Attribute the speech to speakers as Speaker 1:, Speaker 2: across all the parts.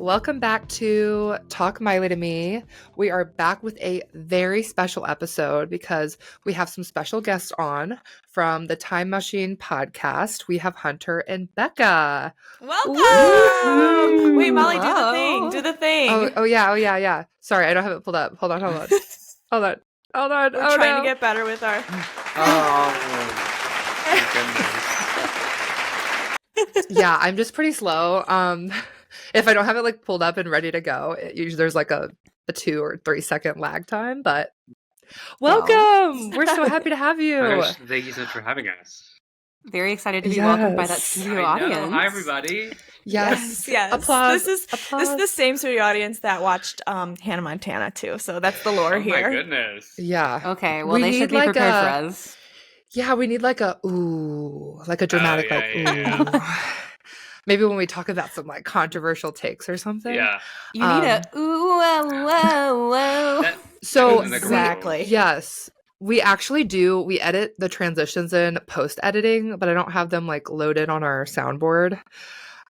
Speaker 1: Welcome back to Talk Miley to Me. We are back with a very special episode because we have some special guests on from the Time Mousechine podcast. We have Hunter and Becca.
Speaker 2: Welcome!
Speaker 1: Woo!
Speaker 2: Wait, Molly, do the thing. Do the thing.
Speaker 1: Oh yeah. Sorry, I don't have it pulled up. Hold on. Hold on.
Speaker 2: We're trying to get better with our...
Speaker 1: Yeah, I'm just pretty slow. If I don't have it like pulled up and ready to go, usually there's like a 2 or 3 second lag time, but welcome. We're so happy to have you.
Speaker 3: Gosh, thank you so much for having us.
Speaker 4: Very excited to be welcomed by that studio audience.
Speaker 3: Hi, everybody.
Speaker 1: Yes.
Speaker 2: Applause. This is the same studio audience that watched Hannah Montana too. So that's the lore here.
Speaker 3: Oh my goodness.
Speaker 1: Yeah.
Speaker 4: Okay. Well, they should be prepared for us.
Speaker 1: Yeah, we need like a dramatic ooh. Maybe when we talk about some like controversial takes or something.
Speaker 3: Yeah.
Speaker 4: You need a ooh, whoa, whoa.
Speaker 1: So
Speaker 2: exactly.
Speaker 1: Yes. We actually do. We edit the transitions in post editing, but I don't have them like loaded on our soundboard.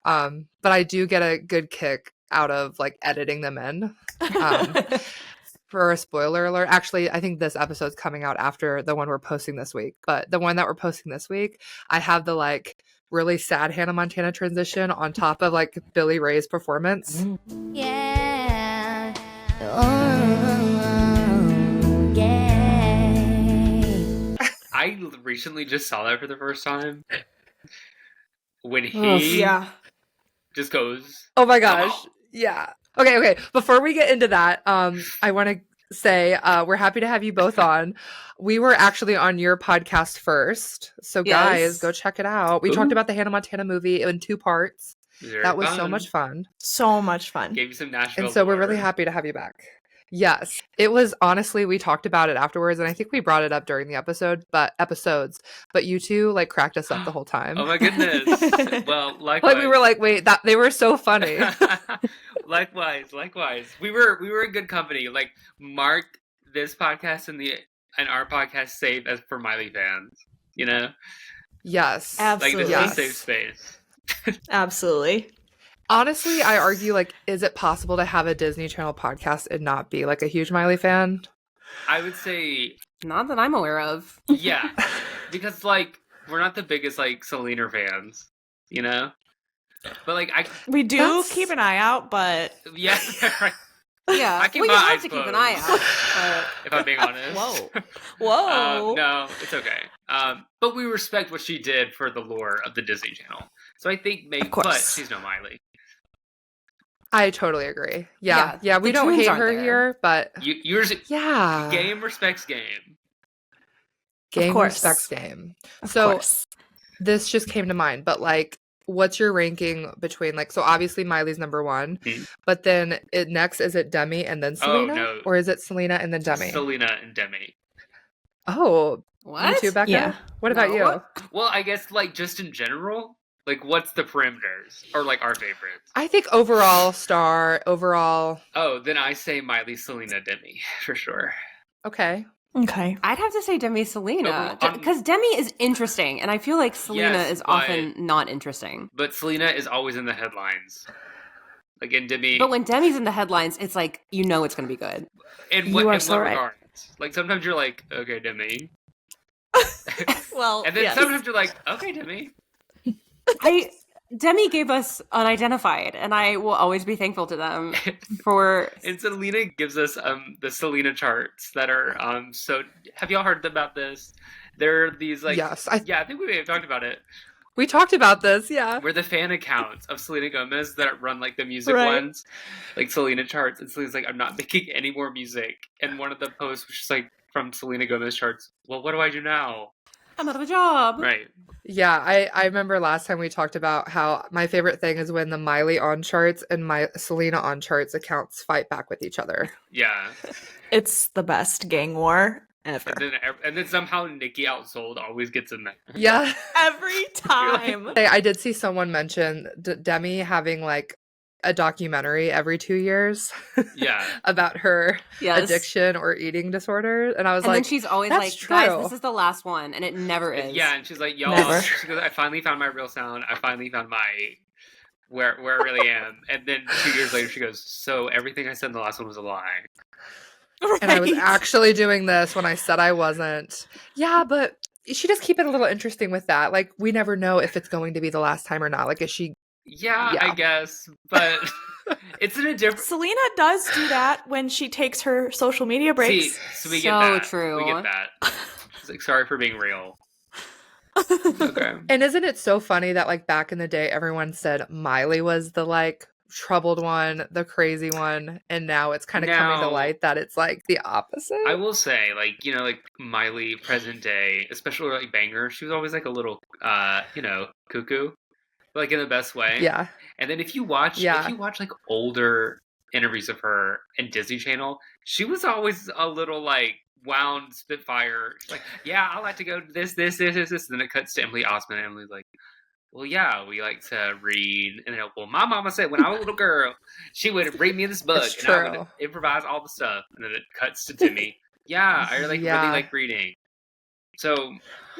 Speaker 1: But I do get a good kick out of like editing them in. For a spoiler alert, actually, I think this episode's coming out after the one we're posting this week. But the one that we're posting this week, I have the like really sad Hannah Montana transition on top of like Billy Ray's performance.
Speaker 5: Yeah.
Speaker 3: I recently just saw that for the first time. When he just goes,
Speaker 1: oh my gosh. Yeah. Okay. Before we get into that, I want to say we're happy to have you both on. We were actually on your podcast first. So guys, go check it out. We talked about the Hannah Montana movie in 2 parts. That was so much fun.
Speaker 2: So much fun.
Speaker 3: Gave you some Nashville.
Speaker 1: And so we're really happy to have you back. Yes. It was honestly, we talked about it afterwards, and I think we brought it up during the episodes, but you two like cracked us up the whole time.
Speaker 3: Oh my goodness. Well, likewise.
Speaker 1: Like we were like, wait, they were so funny.
Speaker 3: Likewise. We were in good company. Like, mark this podcast and our podcast safe as for Miley fans. You know?
Speaker 1: Yes.
Speaker 2: Absolutely.
Speaker 3: Like, this is a safe space.
Speaker 2: Absolutely.
Speaker 1: Honestly, I argue, like, is it possible to have a Disney Channel podcast and not be, like, a huge Miley fan?
Speaker 3: I would say...
Speaker 4: Not that I'm aware of.
Speaker 3: Yeah. Because, like, we're not the biggest, like, Selena fans, you know? But, like,
Speaker 2: we do keep an eye out, but...
Speaker 3: Yeah, right.
Speaker 4: Yeah.
Speaker 3: I keep
Speaker 4: you
Speaker 3: my
Speaker 4: have
Speaker 3: eyes
Speaker 4: to
Speaker 3: closed,
Speaker 4: keep an eye out.
Speaker 3: if I'm being honest.
Speaker 2: Whoa.
Speaker 3: No, it's okay. But we respect what she did for the lore of the Disney Channel. So I think maybe... But she's no Miley.
Speaker 1: I totally agree. Yeah. We don't hate her here, but
Speaker 3: game respects game.
Speaker 1: Game respects game. So this just came to mind, but like, what's your ranking between like? So obviously Miley's number 1, but then next is it Demi and then Selena, or is it Selena and then Demi?
Speaker 3: Selena and Demi.
Speaker 1: Oh,
Speaker 4: what?
Speaker 1: You too, Becca?
Speaker 2: Yeah.
Speaker 1: What about you?
Speaker 3: Well, I guess like just in general. Like, what's the parameters? Or, like, our favorites?
Speaker 1: I think overall star, overall...
Speaker 3: Oh, then I say Miley, Selena, Demi, for sure.
Speaker 1: Okay.
Speaker 4: I'd have to say Demi, Selena. Because Demi is interesting, and I feel like Selena is often not interesting.
Speaker 3: But Selena is always in the headlines. Like, in Demi...
Speaker 4: But when Demi's in the headlines, it's like, you know it's going to be good.
Speaker 3: In what regards? Like, sometimes you're like, okay, Demi.
Speaker 2: Well,
Speaker 3: and then sometimes you're like, okay, Demi.
Speaker 4: Demi gave us Unidentified, and I will always be thankful to them for.
Speaker 3: And Selena gives us the Selena charts that are so. Have y'all heard about this? There are these like I think we may have talked about it.
Speaker 1: We talked about this, yeah.
Speaker 3: Where the fan accounts of Selena Gomez that run like the music ones, like Selena charts, and Selena's like, I'm not making any more music. And one of the posts was just like from Selena Gomez charts. Well, what do I do now?
Speaker 4: I'm out of a job.
Speaker 3: Right.
Speaker 1: Yeah, I remember last time we talked about how my favorite thing is when the Miley on charts and my Selena on charts accounts fight back with each other.
Speaker 3: Yeah.
Speaker 2: It's the best gang war ever.
Speaker 3: And then somehow Nicki outsold always gets in there.
Speaker 1: Yeah.
Speaker 2: Every time.
Speaker 1: I did see someone mention Demi having like a documentary every 2 years about her addiction or eating disorder, and I was like,
Speaker 4: then she's always like,
Speaker 1: true.
Speaker 4: guys, this is the last one, and it never is.
Speaker 3: Yeah, and she's like, y'all, she goes, I finally found my real sound. I finally found my where I really am. And then 2 years later, she goes, so everything I said in the last one was a lie.
Speaker 2: Right.
Speaker 1: And I was actually doing this when I said I wasn't. Yeah, but she just keep it a little interesting with that. Like, we never know if it's going to be the last time or not. Like, is she...
Speaker 3: Yeah, I guess. But it's in a different...
Speaker 2: Selena does do that when she takes her social media breaks.
Speaker 3: See, so we get that.
Speaker 4: True.
Speaker 3: We get that. She's like, sorry for being real. Okay.
Speaker 1: And isn't it so funny that, like, back in the day, everyone said Miley was the, like, troubled one, the crazy one, and now it's kind of coming to light that it's, like, the opposite?
Speaker 3: I will say, like, you know, like, Miley, present day, especially, like, Banger, she was always, like, a little, you know, cuckoo. Like, in the best way.
Speaker 1: Yeah.
Speaker 3: And then if you watch, like, older interviews of her in Disney Channel, she was always a little, like, wound spitfire. She's like, yeah, I like to go to this. And then it cuts to Emily Osment, and Emily's like, well, yeah, we like to read. And then, well, my mama said when I was a little girl, she would read me this book,
Speaker 1: It's
Speaker 3: and
Speaker 1: true.
Speaker 3: I would improvise all the stuff. And then it cuts to Timmy. Yeah, I really like reading. So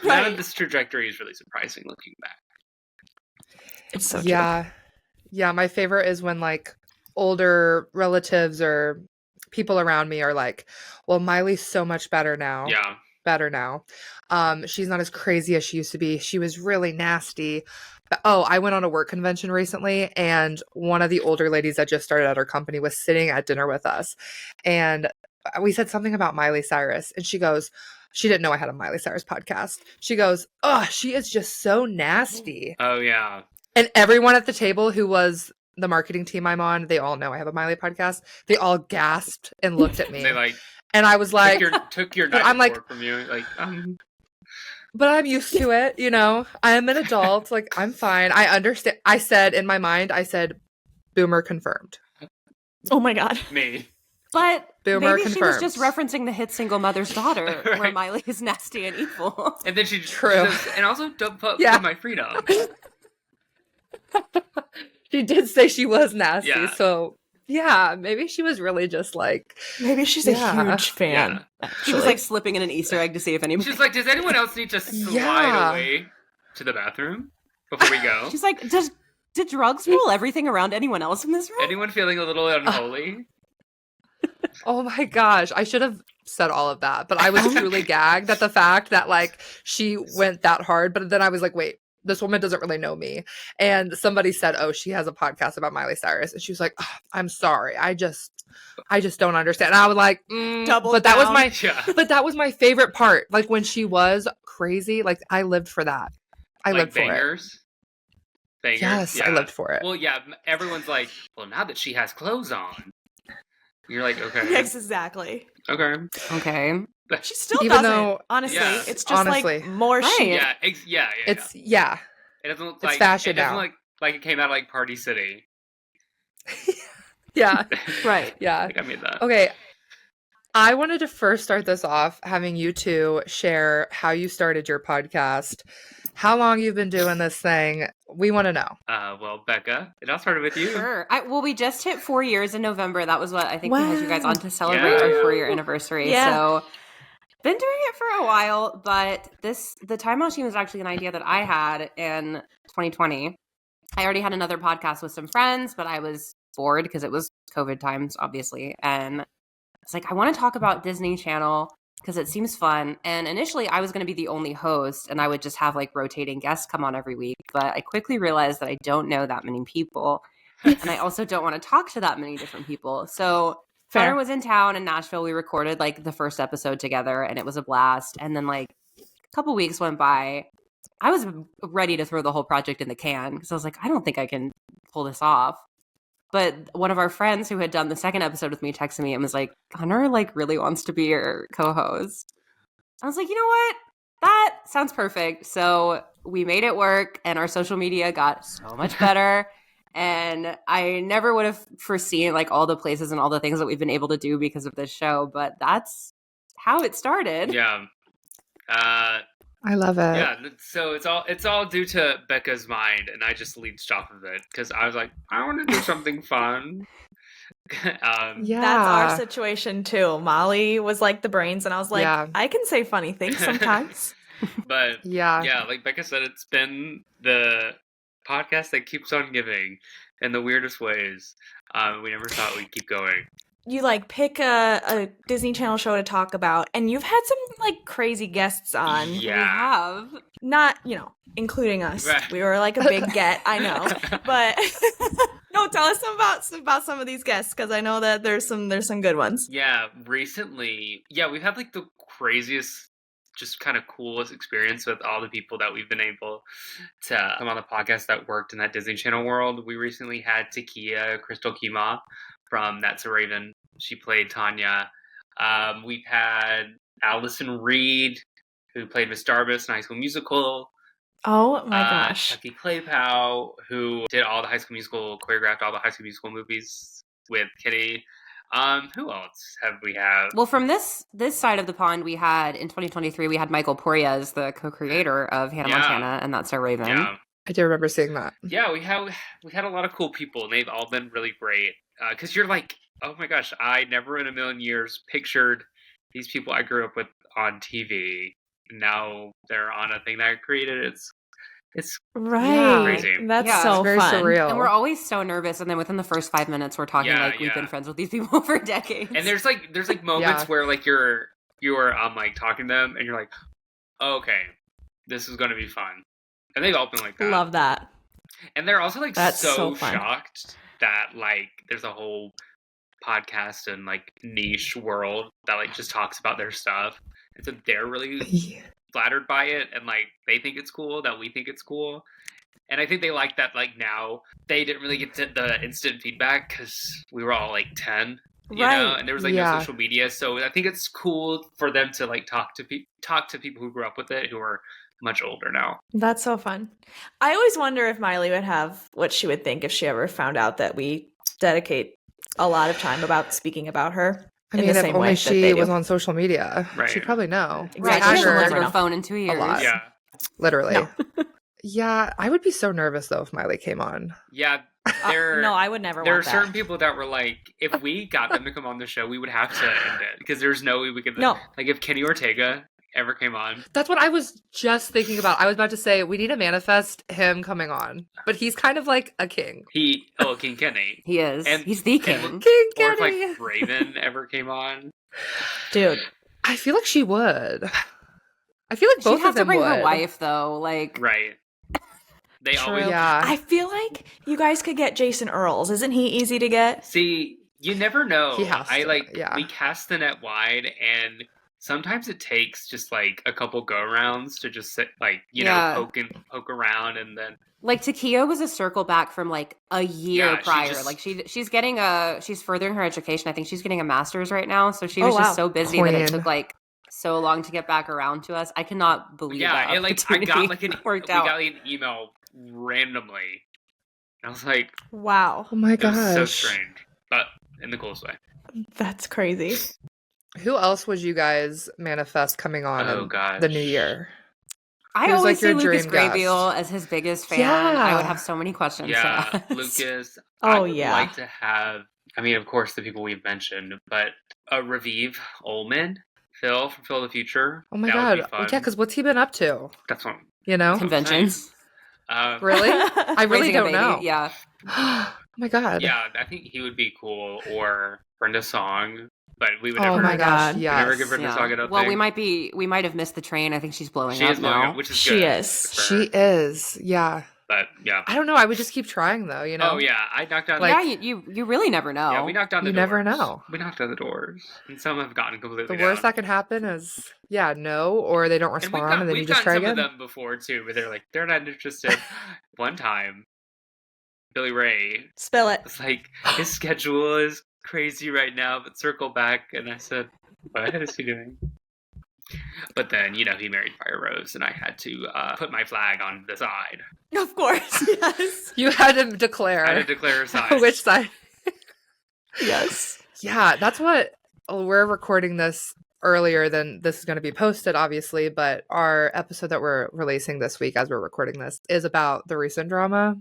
Speaker 3: none of this trajectory is really surprising looking back.
Speaker 2: It's so
Speaker 1: true. Yeah, my favorite is when, like, older relatives or people around me are like, well, Miley's so much better now.
Speaker 3: Yeah.
Speaker 1: Better now. She's not as crazy as she used to be. She was really nasty. But, I went on a work convention recently, and one of the older ladies that just started at our company was sitting at dinner with us. And we said something about Miley Cyrus, and she goes, she didn't know I had a Miley Cyrus podcast. She goes, oh, she is just so nasty.
Speaker 3: Oh, yeah.
Speaker 1: And everyone at the table who was the marketing team I'm on, they all know I have a Miley podcast. They all gasped and looked at me.
Speaker 3: They, like,
Speaker 1: and I was like,
Speaker 3: took your
Speaker 1: I'm like,
Speaker 3: from you. Like,
Speaker 1: but I'm used to it, you know. I am an adult. Like, I'm fine. I understand. I said in my mind, boomer confirmed.
Speaker 2: Oh my God.
Speaker 3: Me.
Speaker 4: But
Speaker 1: Boomer
Speaker 4: maybe
Speaker 1: confirmed.
Speaker 4: she was just referencing the hit single Mother's Daughter, where Miley is nasty and evil.
Speaker 3: And then she
Speaker 1: True.
Speaker 3: And also, don't put my freedom.
Speaker 1: She did say she was nasty,
Speaker 3: Yeah.
Speaker 1: so yeah, maybe she was really just like...
Speaker 2: Maybe she's a huge fan.
Speaker 3: Yeah.
Speaker 4: She was like slipping in an Easter egg to see if anyone...
Speaker 3: She's like, does anyone else need to slide away to the bathroom before we go?
Speaker 4: She's like, did drugs rule everything around anyone else in this room?
Speaker 3: Anyone feeling a little unholy?
Speaker 1: Oh my gosh, I should have said all of that, but I was truly gagged at the fact that, like, she went that hard, but then I was like, wait, this woman doesn't really know me. And somebody said, oh, she has a podcast about Miley Cyrus. And she was like, oh, I'm sorry. I just don't understand. And I was like, but that was my favorite part. Like, when she was crazy, like, I lived for that. I lived for
Speaker 3: Bangers?
Speaker 1: it.
Speaker 3: Bangers?
Speaker 1: Yes,
Speaker 3: yeah.
Speaker 1: I lived for it.
Speaker 3: Well, yeah, everyone's like, well, now that she has clothes on. You're like, okay.
Speaker 2: Yes, exactly.
Speaker 3: Okay.
Speaker 2: She still
Speaker 1: Even
Speaker 2: doesn't.
Speaker 1: Though,
Speaker 2: honestly,
Speaker 3: yeah.
Speaker 2: it's just like more shit.
Speaker 3: Yeah.
Speaker 1: It's
Speaker 3: It doesn't look like
Speaker 1: fashion
Speaker 3: it doesn't
Speaker 1: now.
Speaker 3: look like it came out of like Party City.
Speaker 1: Yeah.
Speaker 4: Right.
Speaker 1: Yeah.
Speaker 3: Like I made that.
Speaker 1: Okay. I wanted to first start this off having you two share how you started your podcast, how long you've been doing this thing. We want to know.
Speaker 3: Well, Becca, it all started with you.
Speaker 4: Sure. We just hit 4 years in November. That was what I think we had you guys on to celebrate our 4-year anniversary.
Speaker 2: Yeah.
Speaker 4: So been doing it for a while, but the Time Mousechine was actually an idea that I had in 2020. I already had another podcast with some friends, but I was bored because it was COVID times, obviously. And it's like, I want to talk about Disney Channel because it seems fun. And initially I was going to be the only host and I would just have like rotating guests come on every week. But I quickly realized that I don't know that many people. And I also don't want to talk to that many different people. So Connor was in town in Nashville. We recorded like the first episode together and it was a blast. And then like a couple weeks went by. I was ready to throw the whole project in the can because I was like, I don't think I can pull this off. But one of our friends who had done the second episode with me texted me and was like, Connor like really wants to be your co-host. I was like, you know what? That sounds perfect. So we made it work and our social media got so much better. And I never would have foreseen like all the places and all the things that we've been able to do because of this show. But that's how it started.
Speaker 3: Yeah.
Speaker 1: I love it.
Speaker 3: Yeah, so it's all due to Becca's mind, and I just leached off of it because I was like, I want to do something fun.
Speaker 1: Yeah,
Speaker 2: that's our situation too. Molly was like the brains, and I was like, I can say funny things sometimes.
Speaker 3: But yeah, like Becca said, it's been the podcast that keeps on giving in the weirdest ways. We never thought we'd keep going.
Speaker 2: You like pick a Disney Channel show to talk about, and you've had some like crazy guests on.
Speaker 3: Yeah.
Speaker 4: We have.
Speaker 2: Not, including us.
Speaker 3: Right.
Speaker 2: We were like a big get, I know. But no, tell us about some of these guests, because I know that there's some good ones.
Speaker 3: Yeah, recently, we've had like the craziest, just kind of coolest experience with all the people that we've been able to come on the podcast that worked in that Disney Channel world. We recently had Takia Crystal Kima from That's a Raven. She played Tanya. We've had Allison Reed, who played Miss Darbus in High School Musical.
Speaker 2: Oh my gosh.
Speaker 3: Chucky Claypow, who did all the High School Musical, choreographed all the High School Musical movies with Kitty. Who else have we had?
Speaker 4: Well, from this side of the pond, we had in 2023 we had Michael Porriez, the co-creator of Hannah Montana, and That's Our Raven.
Speaker 3: Yeah.
Speaker 1: I do remember seeing that.
Speaker 3: Yeah, we had a lot of cool people, and they've all been really great. Because you're like, oh my gosh, I never in a million years pictured these people I grew up with on TV. Now they're on a thing that I created. It's
Speaker 2: right.
Speaker 3: crazy.
Speaker 2: That's so
Speaker 1: it's very
Speaker 2: fun.
Speaker 1: surreal.
Speaker 4: And we're always so nervous, and then within the first 5 minutes, we're talking we've been friends with these people for decades.
Speaker 3: And there's moments where like you're like talking to them, and you're like, oh, okay, this is gonna be fun, and they've all been like that.
Speaker 2: Love that.
Speaker 3: And they're also like
Speaker 2: That's
Speaker 3: so
Speaker 2: fun.
Speaker 3: shocked that like there's a whole podcast and like niche world that like just talks about their stuff, and so they're really flattered by it, and like they think it's cool that we think it's cool. And I think they like that like now they didn't really get the instant feedback because we were all like 10, you know, and there was like no social media, so I think it's cool for them to like talk to people who grew up with it who are much older now.
Speaker 2: That's so fun. I always wonder if Miley would have what she would think if she ever found out that we dedicate a lot of time about speaking about her.
Speaker 1: I mean, if only she was on social media, she'd probably know.
Speaker 4: Right, she hasn't looked at her phone in 2 years.
Speaker 1: A lot.
Speaker 3: Yeah.
Speaker 1: Literally.
Speaker 2: No.
Speaker 1: Yeah, I would be so nervous, though, if Miley came on.
Speaker 3: Yeah,
Speaker 2: no, I would never
Speaker 3: There
Speaker 2: want
Speaker 3: are certain people that were like, if we got them to come on the show, we would have to end it. Because there's no way we could...
Speaker 2: No.
Speaker 3: Like, if Kenny Ortega ever came on...
Speaker 1: That's what I was just thinking about. I was about to say, we need to manifest him coming on. But he's kind of like a king.
Speaker 3: King Kenny.
Speaker 4: He is.
Speaker 3: And
Speaker 4: he's the king.
Speaker 1: King
Speaker 3: Or
Speaker 1: Kenny.
Speaker 3: if, like, Raven ever came on.
Speaker 2: Dude.
Speaker 1: I feel like she would. I feel like both
Speaker 4: She'd have
Speaker 1: of them
Speaker 4: to bring
Speaker 1: would.
Speaker 4: her wife, though. Like,
Speaker 3: Right. They
Speaker 1: True.
Speaker 3: always...
Speaker 1: Yeah.
Speaker 2: I feel like you guys could get Jason Earls. Isn't he easy to get?
Speaker 3: See, you never know.
Speaker 1: He has to,
Speaker 3: We cast the net wide, and sometimes it takes just like a couple go-rounds to just sit, like, you know, poke around, and then...
Speaker 4: Like, Takia was a circle back from, like, a year prior. She's furthering her education. I think she's getting a master's right now. So she was just so busy that it took, like, so long to get back around to us. I cannot believe that.
Speaker 3: Yeah, I got, like, we
Speaker 4: worked out.
Speaker 3: got like, an email randomly. I was like...
Speaker 2: Wow.
Speaker 1: Oh my gosh.
Speaker 3: It was so strange, but in the coolest way.
Speaker 2: That's crazy.
Speaker 1: Who else would you guys manifest coming on in the new year?
Speaker 4: I
Speaker 1: Who's,
Speaker 4: always
Speaker 1: like,
Speaker 4: see
Speaker 1: your
Speaker 4: Lucas
Speaker 1: dream
Speaker 4: Grabeel as his biggest fan.
Speaker 1: Yeah.
Speaker 4: I would have so many questions.
Speaker 3: Yeah,
Speaker 4: to ask.
Speaker 3: Lucas.
Speaker 2: Oh,
Speaker 3: I would
Speaker 2: yeah.
Speaker 3: like to have, I mean, of course, the people we've mentioned, but Raviv Ullman, Phil from Phil the Future.
Speaker 1: Oh my
Speaker 3: That
Speaker 1: god.
Speaker 3: would be fun.
Speaker 1: Yeah, because what's he been up to?
Speaker 3: That's what.
Speaker 1: You know?
Speaker 4: Conventions.
Speaker 1: Really? I really
Speaker 4: Raising a
Speaker 1: don't
Speaker 4: baby.
Speaker 1: know.
Speaker 4: Yeah.
Speaker 1: Oh my god.
Speaker 3: Yeah, I think he would be cool, or Brenda Song, but we would
Speaker 1: Oh
Speaker 3: never.
Speaker 1: my gosh.
Speaker 3: We
Speaker 1: Yes.
Speaker 3: never give Brenda Song. I don't
Speaker 4: Well,
Speaker 3: think.
Speaker 4: we might have missed the train. I think she's blowing
Speaker 3: She
Speaker 4: up
Speaker 3: is blowing
Speaker 4: now.
Speaker 3: up, which is
Speaker 2: She
Speaker 3: good.
Speaker 2: is.
Speaker 3: for her.
Speaker 1: She is. Yeah.
Speaker 3: But yeah.
Speaker 1: I don't know. I would just keep trying though, you know?
Speaker 3: Oh yeah, I knocked on.
Speaker 1: Like-
Speaker 4: Yeah, you really never know.
Speaker 3: Yeah, we knocked on the
Speaker 1: You
Speaker 3: doors.
Speaker 1: never know.
Speaker 3: We knocked on the doors, and some have gotten completely.
Speaker 1: The worst
Speaker 3: down.
Speaker 1: that can happen is, no, or they don't respond, and then you
Speaker 3: we've
Speaker 1: just try
Speaker 3: gotten
Speaker 1: again.
Speaker 3: some of them before too, where they're like, they're not interested. One time, Billy Ray
Speaker 2: Spill it.
Speaker 3: was like, his schedule is crazy right now, but circle back, and I said, what is he doing? But then, you know, he married Fire Rose, and I had to put my flag on the side.
Speaker 2: Of course. Yes.
Speaker 1: You had to declare.
Speaker 3: I had to declare a side.
Speaker 1: Which side?
Speaker 2: Yes.
Speaker 1: Yeah, that's what we're recording this earlier than this is going to be posted, obviously. But our episode that we're releasing this week, as we're recording this, is about the recent drama,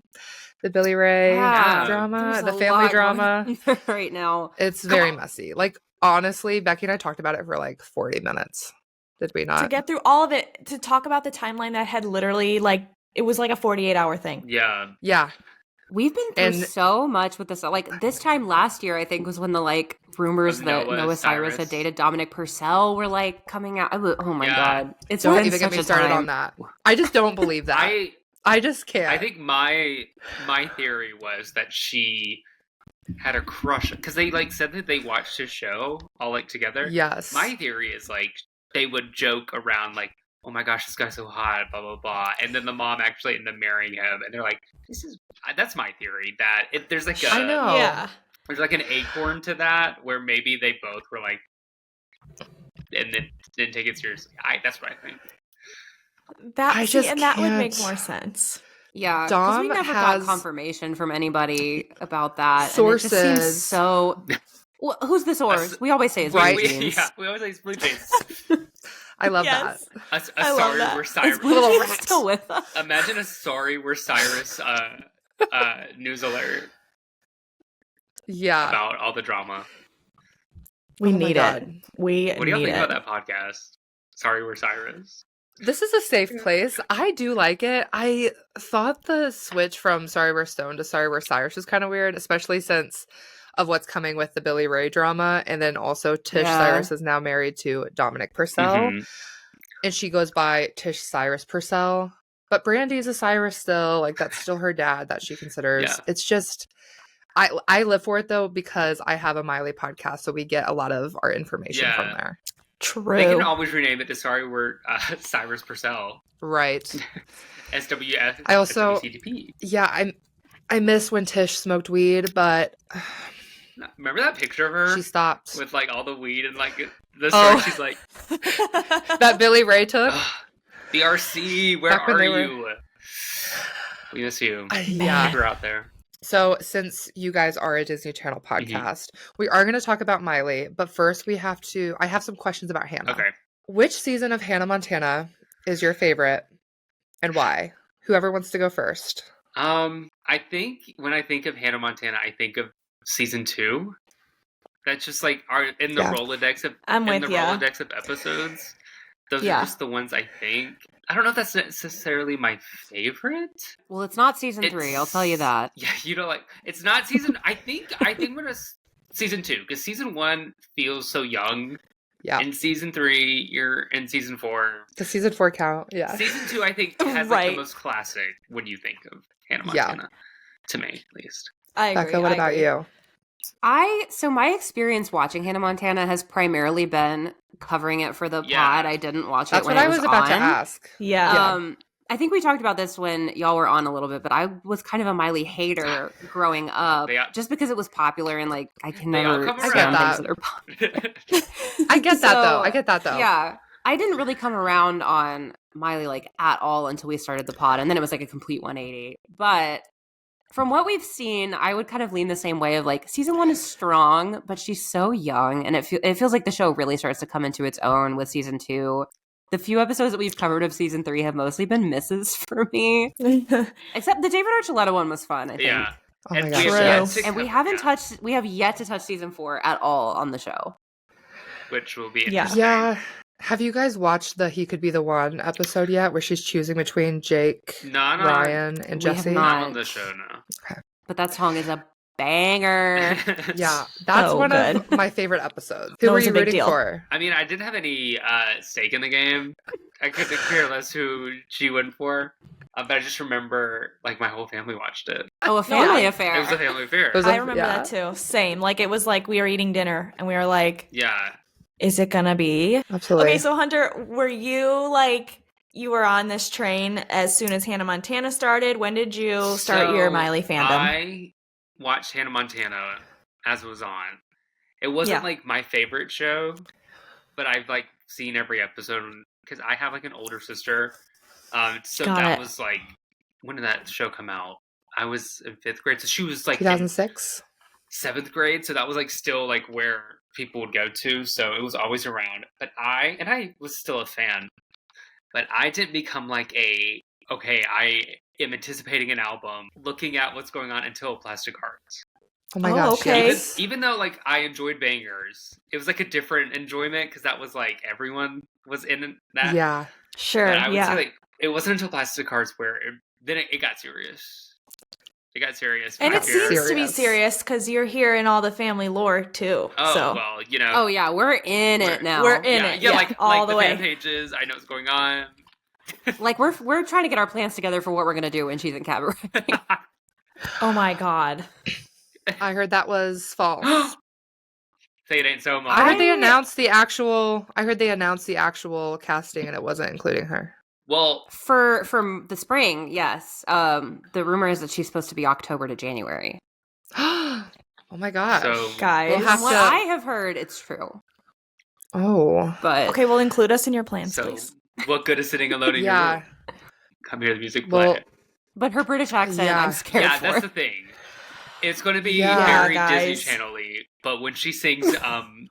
Speaker 1: the Billy Ray drama,
Speaker 4: There's
Speaker 1: the
Speaker 4: a
Speaker 1: family
Speaker 4: lot
Speaker 1: drama.
Speaker 4: going on right now.
Speaker 1: It's very messy. Like, honestly, Becky and I talked about it for like 40 minutes. Did we not?
Speaker 2: To get through all of it, to talk about the timeline that had literally like it was like a 48-hour thing.
Speaker 3: Yeah.
Speaker 1: Yeah.
Speaker 4: We've been through so much with this. Like this time last year, I think was when the like rumors that Noah Cyrus had dated Dominic Purcell were like coming out. Oh my god!
Speaker 1: It's don't even get me started on that. I just don't believe that. I just can't.
Speaker 3: I think my theory was that she had a crush because they like said that they watched his show all like together.
Speaker 1: Yes.
Speaker 3: My theory is like they would joke around like, oh my gosh, this guy's so hot, blah blah blah, and then the mom actually ended up marrying him, and they're like, that's my theory that there's like
Speaker 1: I know.
Speaker 3: There's like an acorn to that where maybe they both were like, and then didn't take it seriously. That's what I think.
Speaker 2: That would make more sense.
Speaker 4: Yeah, because we never got confirmation from anybody about that.
Speaker 1: Sources.
Speaker 4: And it just seems so. Well, who's the source? We always say it's
Speaker 3: right.
Speaker 4: Blue Jeans.
Speaker 3: Yeah, we always say it's Blue Jeans.
Speaker 1: I love that.
Speaker 3: Sorry, we're Cyrus.
Speaker 4: Still with us.
Speaker 3: Imagine a sorry, we're Cyrus news alert.
Speaker 1: Yeah,
Speaker 3: about all the drama.
Speaker 2: We need it. What do
Speaker 3: y'all think about that podcast? Sorry, we're Cyrus.
Speaker 1: This is a safe place. I do like it. I thought the switch from Sorry We're Stone to Sorry We're Cyrus was kind of weird, especially since of what's coming with the Billy Ray drama. And then also Tish Cyrus is now married to Dominic Purcell. Mm-hmm. And she goes by Tish Cyrus Purcell. But Brandy's a Cyrus still. Like, that's still her dad that she considers. Yeah. It's just... I live for it, though, because I have a Miley podcast, so we get a lot of our information from there.
Speaker 2: True.
Speaker 3: They can always rename it to Sorry We're Cyrus Purcell.
Speaker 1: Right.
Speaker 3: SWF.
Speaker 1: I also...
Speaker 3: SWCDP.
Speaker 1: Yeah, I miss when Tish smoked weed, but...
Speaker 3: Remember that picture of her?
Speaker 1: She stopped.
Speaker 3: With, like, all the weed and, like, the story she's like...
Speaker 1: that Billy Ray took?
Speaker 3: BRC, where are you? We miss you.
Speaker 1: Yeah.
Speaker 3: You're out there.
Speaker 1: So, since you guys are a Disney Channel podcast, we are going to talk about Miley, but first I have some questions about Hannah.
Speaker 3: Okay.
Speaker 1: Which season of Hannah Montana is your favorite, and why? Whoever wants to go first.
Speaker 3: I think when I think of Hannah Montana, I think of season 2. That's just like in the Rolodex of Rolodex of episodes. Those are just the ones I think. I don't know if that's necessarily my favorite.
Speaker 4: Well, it's not season 3. I'll tell you that.
Speaker 3: Yeah, you know, like it's not season. I think I'm gonna season 2 because season 1 feels so young.
Speaker 1: Yeah.
Speaker 3: In season 3, you're in season 4.
Speaker 1: The season 4 count. Yeah.
Speaker 3: Season 2, I think, has like the most classic when you think of Hannah Montana. To me, at least.
Speaker 2: I agree.
Speaker 1: Becca, what about you?
Speaker 4: So my experience watching Hannah Montana has primarily been covering it for the pod. I didn't watch it when it was on. That's what I was about to ask.
Speaker 2: Yeah.
Speaker 4: I think we talked about this when y'all were on a little bit, but I was kind of a Miley hater growing up, just because it was popular and like I can never stand things that are popular.
Speaker 1: I get that though.
Speaker 4: Yeah. I didn't really come around on Miley like at all until we started the pod, and then it was like a complete 180. But from what we've seen, I would kind of lean the same way of like season 1 is strong, but she's so young, and it feels like the show really starts to come into its own with season 2. The few episodes that we've covered of season 3 have mostly been misses for me, except the David Archuleta one was fun. I think.
Speaker 3: Yeah,
Speaker 1: oh my gosh,
Speaker 4: and we have yet to touch season 4 at all on the show,
Speaker 3: which will be interesting.
Speaker 1: Yeah. Have you guys watched the He Could Be the One episode yet, where she's choosing between Jake, Ryan, and Jesse?
Speaker 3: Not on the show, no.
Speaker 1: Okay.
Speaker 4: But that song is a banger.
Speaker 1: Yeah, that's one of my favorite episodes. Who were you rooting for?
Speaker 3: I mean, I didn't have any stake in the game. I couldn't care less who she went for. But I just remember, like, my whole family watched it.
Speaker 4: Oh, a family affair.
Speaker 3: It was a family affair.
Speaker 2: I remember that too. Same. Like, it was like we were eating dinner and we were like,
Speaker 3: yeah.
Speaker 2: Is it gonna be?
Speaker 1: Absolutely.
Speaker 2: Okay, so Hunter, were you like you were on this train as soon as Hannah Montana started? When did you start your Miley fandom?
Speaker 3: I watched Hannah Montana as it was on. It wasn't like my favorite show, but I've like seen every episode because I have like an older sister. So that was like, when did that show come out? I was in 5th grade, so she was like
Speaker 1: 2006,
Speaker 3: 7th grade. So that was like still like where people would go to, so it was always around. But I was still a fan, but I didn't become like I am anticipating an album, looking at what's going on until Plastic Hearts.
Speaker 1: Oh my gosh!
Speaker 2: Okay.
Speaker 3: Even though like I enjoyed Bangers, it was like a different enjoyment because that was like everyone was in that.
Speaker 1: Yeah,
Speaker 3: sure. But I would say like it wasn't until Plastic Hearts where it got serious. It got serious.
Speaker 2: And it seems
Speaker 1: serious.
Speaker 2: to be serious because you're hearing all the family lore too.
Speaker 3: Oh,
Speaker 2: so.
Speaker 3: well,
Speaker 4: Oh, yeah, we're in it now.
Speaker 2: We're in it. Yeah,
Speaker 3: like
Speaker 2: all
Speaker 3: the
Speaker 2: the way.
Speaker 3: fan pages. I know what's going on.
Speaker 4: Like, we're trying to get our plans together for what we're going to do when she's in cabaret.
Speaker 2: Oh, my God.
Speaker 1: I heard that was false.
Speaker 3: Say it ain't so much.
Speaker 1: I heard they announced the actual casting and it wasn't including her.
Speaker 3: Well,
Speaker 4: For the spring, yes. The rumor is that she's supposed to be October to January.
Speaker 1: Oh my gosh.
Speaker 3: So,
Speaker 2: Guys.
Speaker 1: We'll have
Speaker 4: From what
Speaker 1: to-
Speaker 4: I have heard, it's true.
Speaker 1: Oh.
Speaker 4: But
Speaker 2: Okay, well, include us in your plans,
Speaker 3: so
Speaker 2: please.
Speaker 3: what good is sitting alone in your
Speaker 1: Yeah.
Speaker 3: room? Come hear the music play.
Speaker 1: Well,
Speaker 4: but her British accent,
Speaker 1: Yeah.
Speaker 4: I'm scared
Speaker 3: Yeah,
Speaker 4: for.
Speaker 3: that's the thing. It's going to be
Speaker 1: Yeah,
Speaker 3: very
Speaker 2: guys.
Speaker 3: Disney Channel-y, but when she sings, come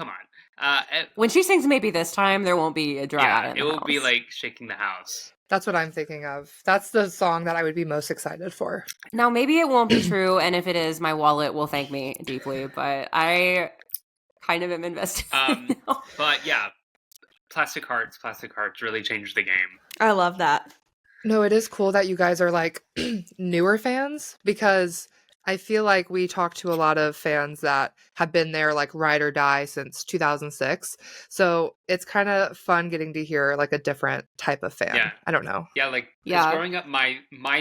Speaker 3: on.
Speaker 4: When she sings Maybe This Time, there won't be a dry eye
Speaker 3: Yeah,
Speaker 4: in
Speaker 3: it
Speaker 4: the
Speaker 3: will be
Speaker 4: house.
Speaker 3: like shaking the house.
Speaker 1: that's what I'm thinking of. That's the song that I would be most excited for.
Speaker 4: Now, maybe it won't be true, and if it is, my wallet will thank me deeply, but I kind of am invested.
Speaker 3: But yeah, Plastic Hearts really changed the game.
Speaker 2: I love that.
Speaker 1: No, it is cool that you guys are like newer fans because I feel like we talk to a lot of fans that have been there like ride or die since 2006. So it's kind of fun getting to hear like a different type of fan.
Speaker 3: Yeah.
Speaker 1: I don't know.
Speaker 3: Yeah, like 'cause
Speaker 4: Yeah.
Speaker 3: growing up, my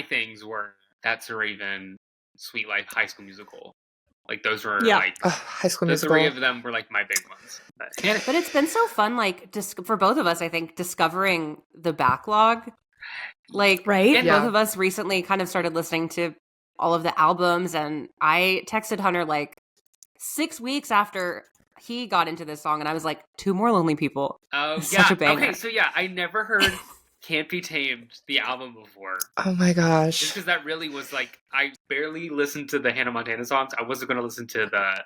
Speaker 3: things were That's a Raven, Sweet Life, High School Musical. Like those were
Speaker 2: Yeah.
Speaker 3: like
Speaker 1: Ugh, High School
Speaker 3: the
Speaker 1: Musical.
Speaker 3: three of them were like my big ones. But
Speaker 4: But it's been so fun, like, for both of us, I think, discovering the backlog. Like,
Speaker 2: Right?
Speaker 1: Yeah.
Speaker 4: both of us recently kind of started listening to all of the albums, and I texted Hunter, like, 6 weeks after he got into this song, and I was like, 2 more Lonely People.
Speaker 3: oh
Speaker 4: It's
Speaker 3: yeah,
Speaker 4: such a banger.
Speaker 3: okay, so yeah, I never heard Can't Be Tamed, the album before.
Speaker 1: Oh my
Speaker 3: Just
Speaker 1: gosh.
Speaker 3: because that really was like, I barely listened to the Hannah Montana songs. I wasn't going to listen to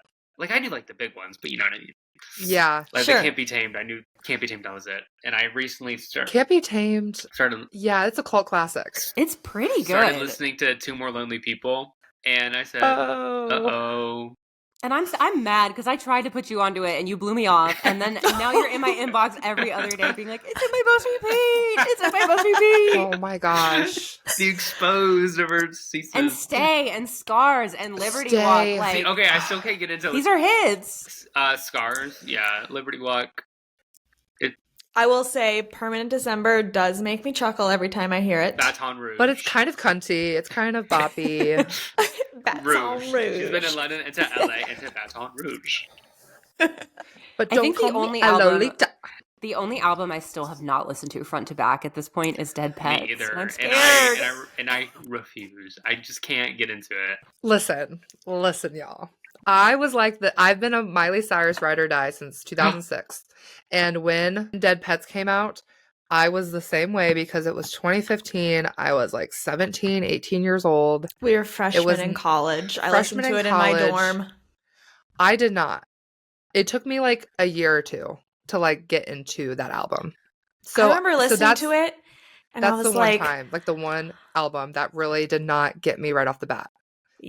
Speaker 3: I knew like the big ones, but you know what I mean?
Speaker 1: Yeah.
Speaker 3: Like
Speaker 2: Sure.
Speaker 3: the Can't Be Tamed, I knew Can't Be Tamed, that was it. And I recently
Speaker 1: Can't Be Tamed.
Speaker 3: started
Speaker 1: Yeah, it's a cult classic.
Speaker 4: It's pretty
Speaker 3: started
Speaker 4: good.
Speaker 3: listening to Two More Lonely People, and I said,
Speaker 1: Oh.
Speaker 3: uh-oh.
Speaker 4: And I'm mad because I tried to put you onto it, and you blew me off, and then now you're in my inbox every other day being like, it's in my most repeat! It's in my most repeat!
Speaker 1: Oh my gosh.
Speaker 3: The exposed of her ceases.
Speaker 4: And Stay, and Scars, and Liberty
Speaker 1: Stay.
Speaker 4: Walk.
Speaker 3: See,
Speaker 4: Like,
Speaker 3: okay, I still can't get into
Speaker 4: these are hits.
Speaker 3: Scars, yeah, Liberty Walk.
Speaker 2: I will say Permanent December does make me chuckle every time I hear it.
Speaker 3: Baton Rouge.
Speaker 1: But it's kind of cunty. It's kind of boppy.
Speaker 2: Baton
Speaker 3: Rouge.
Speaker 2: Rouge.
Speaker 3: She's been in London, into LA, into Baton Rouge.
Speaker 1: But
Speaker 4: I
Speaker 1: don't
Speaker 4: think the
Speaker 1: call me
Speaker 4: only
Speaker 1: a
Speaker 4: album-
Speaker 1: Lolita.
Speaker 4: The only album I still have not listened to front to back at this point is Dead Petz.
Speaker 3: Me either.
Speaker 4: And I'm
Speaker 3: And
Speaker 4: scared.
Speaker 3: I refuse. I just can't get into it.
Speaker 1: Listen, y'all. I was like that. I've been a Miley Cyrus ride or die since 2006. And when Dead Petz came out, I was the same way because it was 2015. I was like 17, 18 years old.
Speaker 2: We were freshmen
Speaker 1: was
Speaker 2: in college. I
Speaker 1: freshman
Speaker 2: listened to
Speaker 1: in
Speaker 2: it in my
Speaker 1: college.
Speaker 2: dorm.
Speaker 1: I did not. It took me like a year or two to like get into that album. So
Speaker 2: I remember listening
Speaker 1: that's,
Speaker 2: to it, and I
Speaker 1: That's
Speaker 2: was
Speaker 1: the one
Speaker 2: like,
Speaker 1: time, like the one album that really did not get me right off the bat.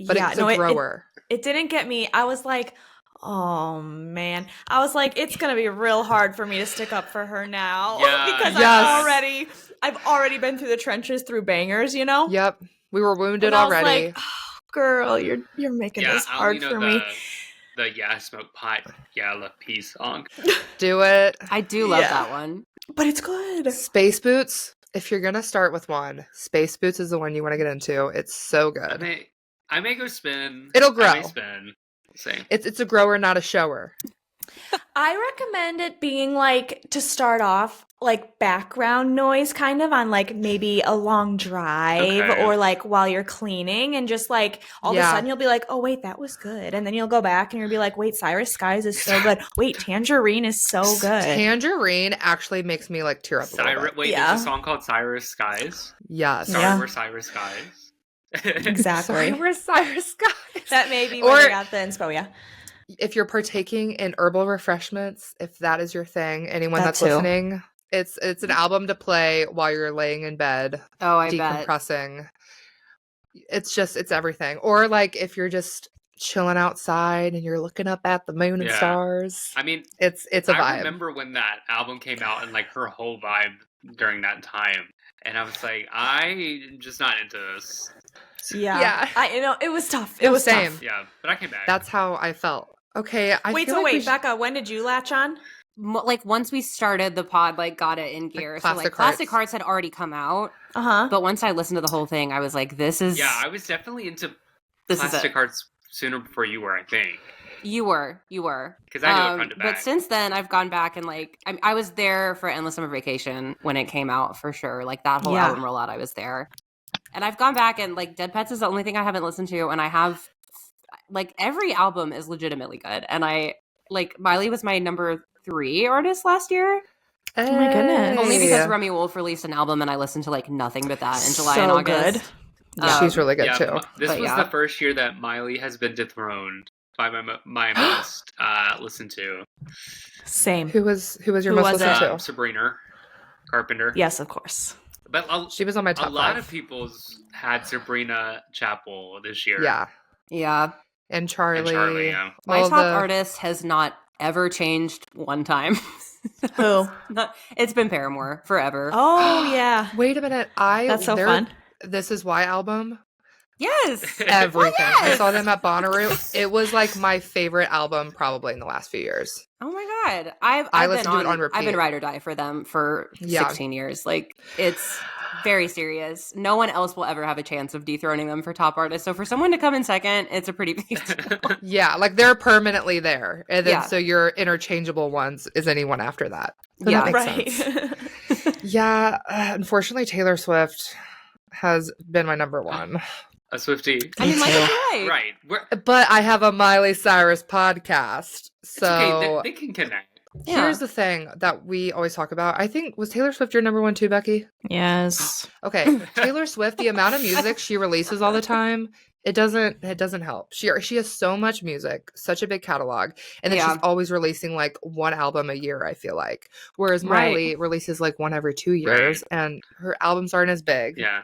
Speaker 1: But
Speaker 2: yeah,
Speaker 1: it's
Speaker 2: no,
Speaker 1: a grower.
Speaker 2: it didn't get me. I was like, oh man. I was like, it's gonna be real hard for me to stick up for her now.
Speaker 3: Yeah.
Speaker 2: because
Speaker 1: Yes.
Speaker 2: I've already been through the trenches through bangers, you know?
Speaker 1: Yep. We were wounded
Speaker 2: And I was
Speaker 1: already.
Speaker 2: like, oh, girl, you're making this
Speaker 3: I
Speaker 2: hard
Speaker 3: only know
Speaker 2: for me.
Speaker 3: The Yeah, Smoke Pot, Yeah, Love Peace song.
Speaker 1: Do it.
Speaker 4: I do love
Speaker 2: Yeah.
Speaker 4: that one.
Speaker 2: But it's good.
Speaker 1: Space Boots. If you're going to start with one, Space Boots is the one you want to get into. It's so good.
Speaker 3: I may go spin.
Speaker 1: It'll grow.
Speaker 3: I may spin. See.
Speaker 1: It's a grower, not a shower.
Speaker 2: I recommend it being like to start off like background noise kind of on like maybe a long drive
Speaker 3: Okay.
Speaker 2: or like while you're cleaning and just like all of a
Speaker 1: Yeah.
Speaker 2: sudden you'll be like, oh wait, that was good. And then you'll go back and you'll be like, wait, Cyrus Skies is so good. Wait, Tangerine is so good.
Speaker 1: Tangerine actually makes me like tear up a little bit.
Speaker 3: Wait,
Speaker 2: Yeah.
Speaker 3: there's a song called Cyrus Skies.
Speaker 1: Yes.
Speaker 3: Sorry,
Speaker 2: Yeah.
Speaker 3: we're Cyrus Skies.
Speaker 2: Exactly.
Speaker 1: Sorry, we're Cyrus Skies.
Speaker 2: That may be
Speaker 1: Or-
Speaker 2: where they got the inspo, yeah.
Speaker 1: If you're partaking in herbal refreshments, if that is your thing, anyone
Speaker 2: That
Speaker 1: that's
Speaker 2: too.
Speaker 1: listening, it's an album to play while you're laying in bed,
Speaker 4: Oh, I bet.
Speaker 1: decompressing. It's everything. Or like if you're just chilling outside and you're looking up at the moon and
Speaker 3: Yeah.
Speaker 1: stars.
Speaker 3: I mean,
Speaker 1: It's a
Speaker 3: I
Speaker 1: vibe.
Speaker 3: remember when that album came out and like her whole vibe during that time, and I was like, I'm just not into this.
Speaker 2: Yeah. It was tough. It was
Speaker 1: same.
Speaker 2: tough.
Speaker 3: Yeah, but I came back.
Speaker 1: That's how I felt. Okay,
Speaker 2: Wait, Becca, when did you latch on?
Speaker 4: Like once we started the pod, like got it in gear. So like Plastic Hearts had already come out. But once I listened to the whole thing, I was like, this is...
Speaker 3: Yeah, I was definitely into Plastic Hearts sooner before you were, I think.
Speaker 4: You were.
Speaker 3: Because I knew it front to back.
Speaker 4: But since then, I've gone back and like, I was there for Endless Summer Vacation when it came out for sure. Like that whole album rollout, I was there. And I've gone back and like Dead Petz is the only thing I haven't listened to. And I have like every album is legitimately good. And I like Miley was my number 3 artist last year.
Speaker 2: Oh my goodness.
Speaker 4: Only because Remy Wolf released an album and I listened to like nothing but that in July and August.
Speaker 2: Good.
Speaker 1: She's really good too.
Speaker 3: This was the first year that Miley has been dethroned by my most listened to.
Speaker 2: Same.
Speaker 1: Who was your most listened to?
Speaker 3: Sabrina Carpenter.
Speaker 2: Yes, of course.
Speaker 3: But
Speaker 1: she was on my top 5.
Speaker 3: A lot of people's had Sabrina Chapel this year.
Speaker 4: Yeah.
Speaker 1: And Charlie.
Speaker 3: Yeah.
Speaker 4: My top artist has not ever changed one time.
Speaker 2: Who?
Speaker 4: It's been Paramore forever.
Speaker 2: Oh, yeah.
Speaker 1: Wait a minute.
Speaker 2: That's so fun.
Speaker 1: This Is Why album?
Speaker 4: Yes.
Speaker 1: Everything. I saw them at Bonnaroo. It was like my favorite album probably in the last few years.
Speaker 4: Oh my God. I've
Speaker 1: listened to it on repeat.
Speaker 4: I've been ride or die for them for 16 years. Like, it's very serious. No one else will ever have a chance of dethroning them for top artist. So for someone to come in second, it's a pretty big deal.
Speaker 1: Yeah, like they're permanently there. And then so your interchangeable ones is anyone after that. So that makes sense. Yeah, unfortunately Taylor Swift has been my number 1.
Speaker 3: A Swiftie.
Speaker 4: I mean, like,
Speaker 3: right.
Speaker 1: But I have a Miley Cyrus podcast, so
Speaker 3: it's okay. They can connect.
Speaker 1: Here's the thing that we always talk about. I think, was Taylor Swift your number 1 too, Becky?
Speaker 2: Yes.
Speaker 1: Okay, Taylor Swift, the amount of music she releases all the time, it doesn't help. She has so much music, such a big catalog, and then she's always releasing like 1 album a year, I feel like. Whereas Miley releases like 1 every 2 years, and her albums aren't as big.
Speaker 3: Yeah,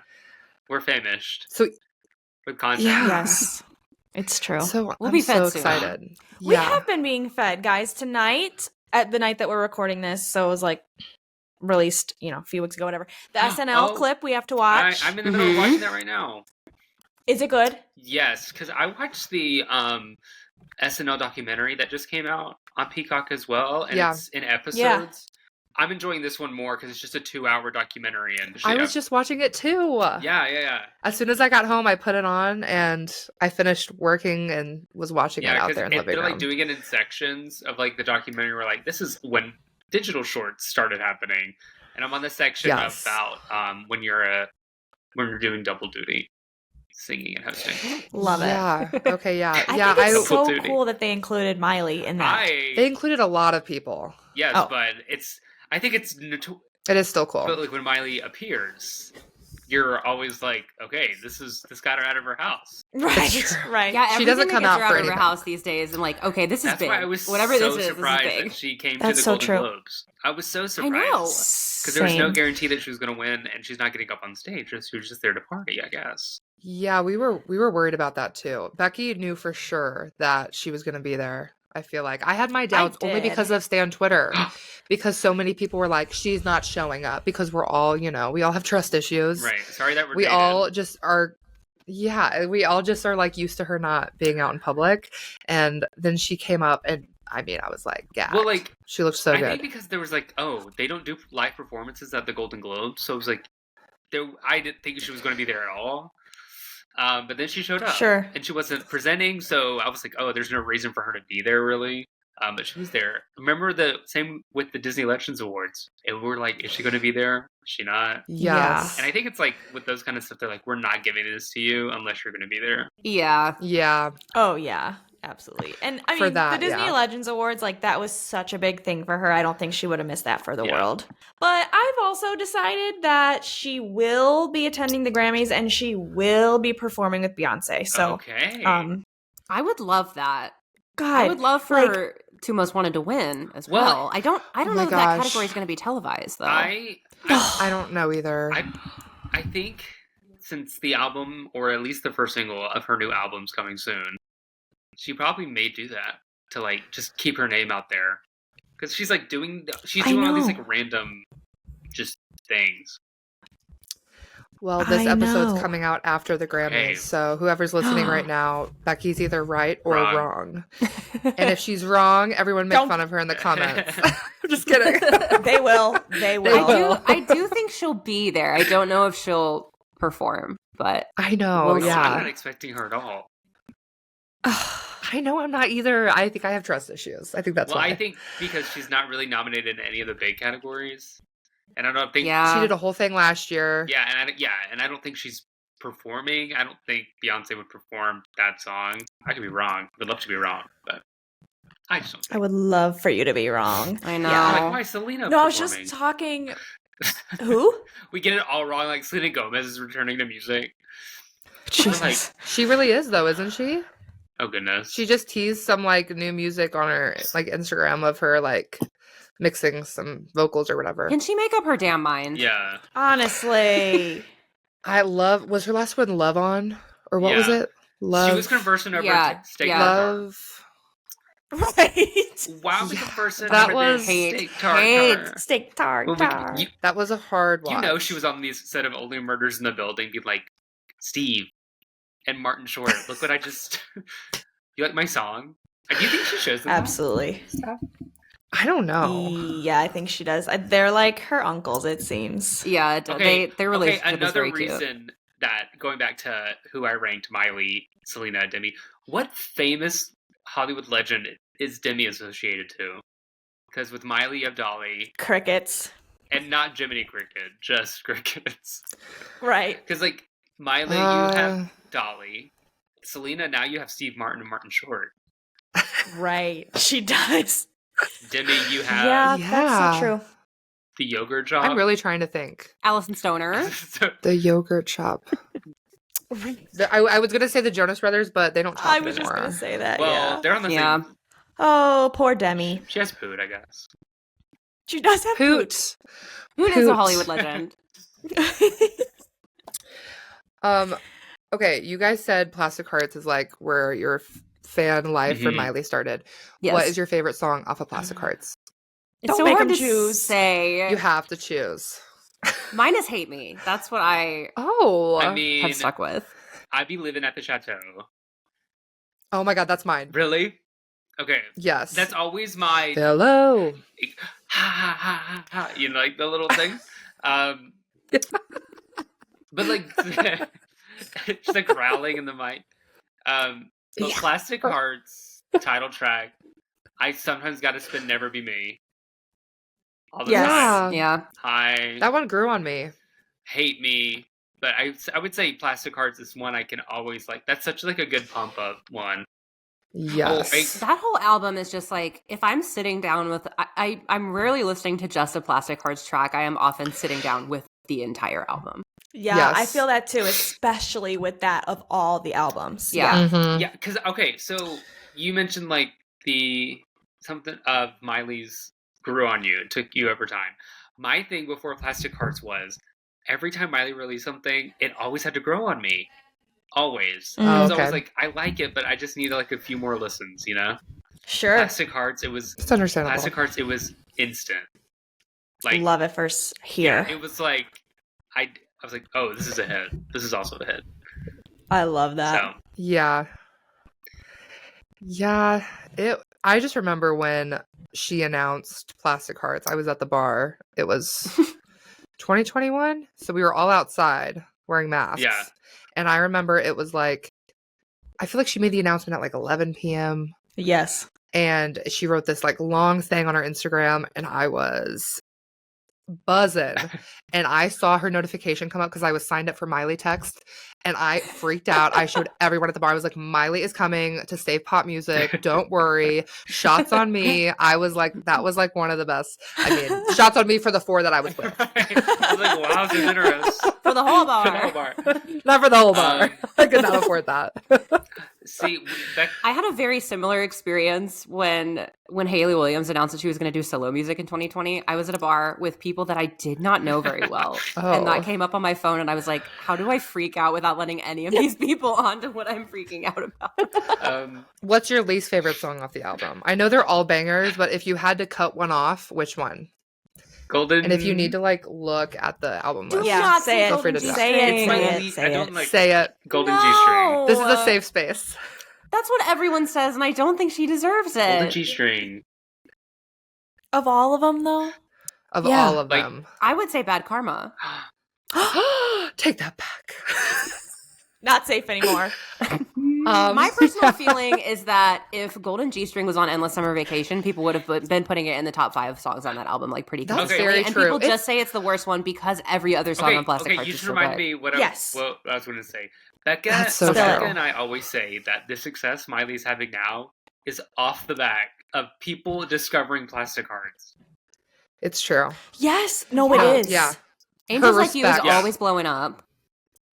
Speaker 3: we're famished.
Speaker 1: So.
Speaker 3: With content.
Speaker 1: Yeah.
Speaker 2: Yes, it's true.
Speaker 1: So
Speaker 4: we'll be fed soon.
Speaker 1: Excited.
Speaker 2: We have been being fed, guys. Tonight, at the night that we're recording this, so it was like released, a few weeks ago, whatever. The SNL clip we have to watch.
Speaker 3: I'm in the middle of watching that right now.
Speaker 2: Is it good?
Speaker 3: Yes, because I watched the SNL documentary that just came out on Peacock as well, and it's in episodes. Yeah. I'm enjoying this one more because it's just a 2-hour documentary. And
Speaker 1: I was just watching it too.
Speaker 3: Yeah.
Speaker 1: As soon as I got home, I put it on and I finished working and was watching it out there in the living room.
Speaker 3: They're like doing it in sections of like the documentary where like this is when digital shorts started happening, and I'm on the section about when you're doing double duty. Singing and hosting.
Speaker 2: Love it.
Speaker 1: Yeah. Okay, yeah.
Speaker 2: I think it's so cool that they included Miley in that.
Speaker 1: They included a lot of people.
Speaker 3: Yes, but I think it
Speaker 1: is still cool.
Speaker 3: But like when Miley appears, you're always like, okay, this got her out of her house.
Speaker 2: Right.
Speaker 4: Yeah,
Speaker 1: she doesn't come out
Speaker 4: of her house these days. And like, okay, this is big.
Speaker 3: Why I was
Speaker 4: whatever
Speaker 3: so
Speaker 4: this is
Speaker 3: surprised
Speaker 4: big.
Speaker 3: that she came to the Golden Globes. I was so surprised.
Speaker 4: I know.
Speaker 3: Because there was no guarantee that she was going to win, and she's not getting up on stage. She was just there to party, I guess.
Speaker 1: Yeah, we were worried about that too. Becky knew for sure that she was going to be there. I feel like I had my doubts only because of Stan Twitter, because so many people were like, she's not showing up, because we're all, we all have trust issues.
Speaker 3: Right. Sorry that
Speaker 1: we all just are. Yeah, we all just are like used to her not being out in public. And then she came up and I was like, yeah. Well, like she looked so good.
Speaker 3: I think because there was like, they don't do live performances at the Golden Globes, so it was like, I didn't think she was going to be there at all. But then she showed up.
Speaker 2: Sure.
Speaker 3: And she wasn't presenting, so I was like, there's no reason for her to be there, really. But she was there. Remember the same with the Disney Legends Awards. And we were like, is she going to be there? Is she not?
Speaker 1: Yes.
Speaker 3: And I think it's like, with those kind of stuff, they're like, we're not giving this to you unless you're going to be there.
Speaker 4: Yeah.
Speaker 1: Yeah.
Speaker 2: Oh, yeah. Absolutely. And I mean, the Disney Legends Awards, like that was such a big thing for her. I don't think she would have missed that for the world. But I've also decided that she will be attending the Grammys and she will be performing with Beyonce. So,
Speaker 3: okay.
Speaker 4: I would love that.
Speaker 2: God,
Speaker 4: I would love for Two Most Wanted to win as well. I don't know if that category is going to be televised though.
Speaker 1: I don't know either.
Speaker 3: I think since the album, or at least the first single of her new album's coming soon, she probably may do that to like just keep her name out there, because she's like doing all these like random just things.
Speaker 1: Well, this episode's coming out after the Grammys, so whoever's listening right now, Becky's either right or wrong. And if she's wrong, everyone make fun of her in the comments. I'm just kidding.
Speaker 2: They will. They will.
Speaker 4: I do think she'll be there. I don't know if she'll perform, but
Speaker 1: I know.
Speaker 3: I'm not expecting her at all.
Speaker 1: I know I'm not either. I think I have trust issues. I think that's why.
Speaker 3: I think because she's not really nominated in any of the big categories. And I don't think
Speaker 1: she did a whole thing last year.
Speaker 3: Yeah, and I don't think she's performing. I don't think Beyonce would perform that song. I could be wrong. Would love to be wrong, but I just don't think.
Speaker 2: I would love for you to be wrong.
Speaker 4: I know.
Speaker 3: Yeah, like, why is Selena
Speaker 2: No,
Speaker 3: performing?
Speaker 2: I was just talking. Who?
Speaker 3: We get it all wrong. Like Selena Gomez is returning to music.
Speaker 1: Jesus. Like, she really is, though, isn't she?
Speaker 3: Oh goodness.
Speaker 1: She just teased some like new music on her like Instagram of her like mixing some vocals or whatever.
Speaker 4: Can she make up her damn mind?
Speaker 3: Yeah.
Speaker 2: Honestly.
Speaker 1: Was her last one Love On? Or what was it? Love.
Speaker 3: She was conversing over steak
Speaker 1: Love.
Speaker 2: Right.
Speaker 3: Wow, we conversing
Speaker 1: that
Speaker 3: over
Speaker 1: was
Speaker 3: steak tartare.
Speaker 2: Steak tartare.
Speaker 1: That was a hard watch.
Speaker 3: You know she was on the set of Only Murders in the Building, be like, Steve and Martin Short, look what I just... You like my song? Do you think she shows them
Speaker 2: Absolutely.
Speaker 1: I don't know.
Speaker 2: Yeah, I think she does. They're like her uncles, it seems.
Speaker 4: Yeah, their relationship is very cute.
Speaker 3: Another reason that, going back to who I ranked, Miley, Selena, Demi, what famous Hollywood legend is Demi associated to? Because with Miley, you have Dolly.
Speaker 2: Crickets.
Speaker 3: And not Jiminy Cricket, just crickets.
Speaker 2: Right.
Speaker 3: Because, like, Miley, you have Dolly. Selena, now you have Steve Martin and Martin Short.
Speaker 2: Right. She does.
Speaker 3: Demi, you have...
Speaker 2: Yeah, that's so true.
Speaker 3: The Yogurt Shop.
Speaker 1: I'm really trying to think.
Speaker 4: Allison Stoner.
Speaker 1: The Yogurt Shop. I was going to say the Jonas Brothers, but they don't talk anymore.
Speaker 2: I was just going to say that,
Speaker 3: Well, they're on the same...
Speaker 2: Oh, poor Demi.
Speaker 3: She has Poot, I guess.
Speaker 2: She does have Poot.
Speaker 4: Poot is a Hollywood legend.
Speaker 1: Okay, you guys said Plastic Hearts is like where your fan life for Miley started. Yes. What is your favorite song off of Plastic Hearts?
Speaker 4: It's so hard to choose.
Speaker 1: You have to choose.
Speaker 4: Mine is Hate Me. That's what I have stuck with.
Speaker 3: I Be Living at the Chateau.
Speaker 1: Oh my god, that's mine.
Speaker 3: Really? Okay.
Speaker 1: Yes.
Speaker 3: That's always my...
Speaker 1: Hello.
Speaker 3: Ha ha ha ha ha. You know, like the little thing. But like... Just like growling in the mic. The Plastic Hearts title track, I sometimes gotta spin Never Be Me. All the time.
Speaker 4: Yeah.
Speaker 1: That one grew on me.
Speaker 3: Hate Me. But I would say Plastic Hearts is one I can always like. That's such like a good pump up one.
Speaker 1: Yes.
Speaker 4: That whole album is just like, if I'm sitting down with, I'm rarely listening to just a Plastic Hearts track. I am often sitting down with the entire album.
Speaker 2: Yeah, yes. I feel that too, especially with that of all the albums.
Speaker 4: Yeah.
Speaker 1: Mm-hmm.
Speaker 3: Yeah, because, okay, so you mentioned like something of Miley's grew on you, it took you over time. My thing before Plastic Hearts was, every time Miley released something, it always had to grow on me. Always. It was always like, I like it, but I just need like a few more listens, you know?
Speaker 2: Sure.
Speaker 3: Plastic Hearts, it's
Speaker 1: understandable.
Speaker 3: Plastic Hearts, it was instant. Like,
Speaker 2: love it first here.
Speaker 3: Yeah, it was like, I was like, oh, this is a hit. This is also a hit.
Speaker 2: I love that.
Speaker 3: So.
Speaker 1: Yeah. Yeah. I just remember when she announced Plastic Hearts, I was at the bar. It was 2021. So we were all outside wearing masks.
Speaker 3: Yeah.
Speaker 1: And I remember it was like, I feel like she made the announcement at like 11 p.m.
Speaker 2: Yes.
Speaker 1: And she wrote this like long thing on her Instagram, and I was buzzing. And I saw her notification come up because I was signed up for Miley Text, and I freaked out. I showed everyone at the bar. I was like, Miley is coming to save pop music. Don't worry. Shots on me. I was like, that was like one of the best. I mean, shots on me for the 4 that I was with.
Speaker 3: I was like, wow, generous.
Speaker 4: For the whole bar.
Speaker 3: For the whole bar.
Speaker 1: Not for the whole bar. I could not afford that.
Speaker 3: See,
Speaker 4: I had a very similar experience when Hayley Williams announced that she was going to do solo music in 2020. I was at a bar with people that I did not know very well. And that came up on my phone, and I was like, how do I freak out without letting any of these people onto what I'm freaking out about?
Speaker 1: What's your least favorite song off the album? I know they're all bangers, but if you had to cut one off, which one?
Speaker 3: Golden.
Speaker 1: And if you need to like look at the album list,
Speaker 2: not say it.
Speaker 1: Feel free to
Speaker 2: Say it.
Speaker 1: Say it.
Speaker 3: Golden G-string.
Speaker 1: This is a safe space.
Speaker 4: That's what everyone says, and I don't think she deserves it.
Speaker 3: Golden G-string.
Speaker 2: Of all of them, though?
Speaker 1: Of all of them.
Speaker 4: I would say Bad Karma.
Speaker 1: Take that back.
Speaker 2: Not safe anymore.
Speaker 4: My personal feeling is that if Golden G-string was on Endless Summer Vacation, people would have been putting it in the top 5 songs on that album, like pretty consistently.
Speaker 1: Very
Speaker 4: and
Speaker 1: true.
Speaker 4: People just say it's the worst one because every other song on Plastic Hearts
Speaker 3: you
Speaker 4: is
Speaker 3: just
Speaker 4: so
Speaker 3: reminded
Speaker 4: good.
Speaker 3: me what I was going to say. Becca and I always say that the success Miley's having now is off the back of people discovering Plastic Hearts.
Speaker 1: It's true.
Speaker 2: Yes. No, it is.
Speaker 1: Yeah.
Speaker 4: Angels Like You is always blowing up.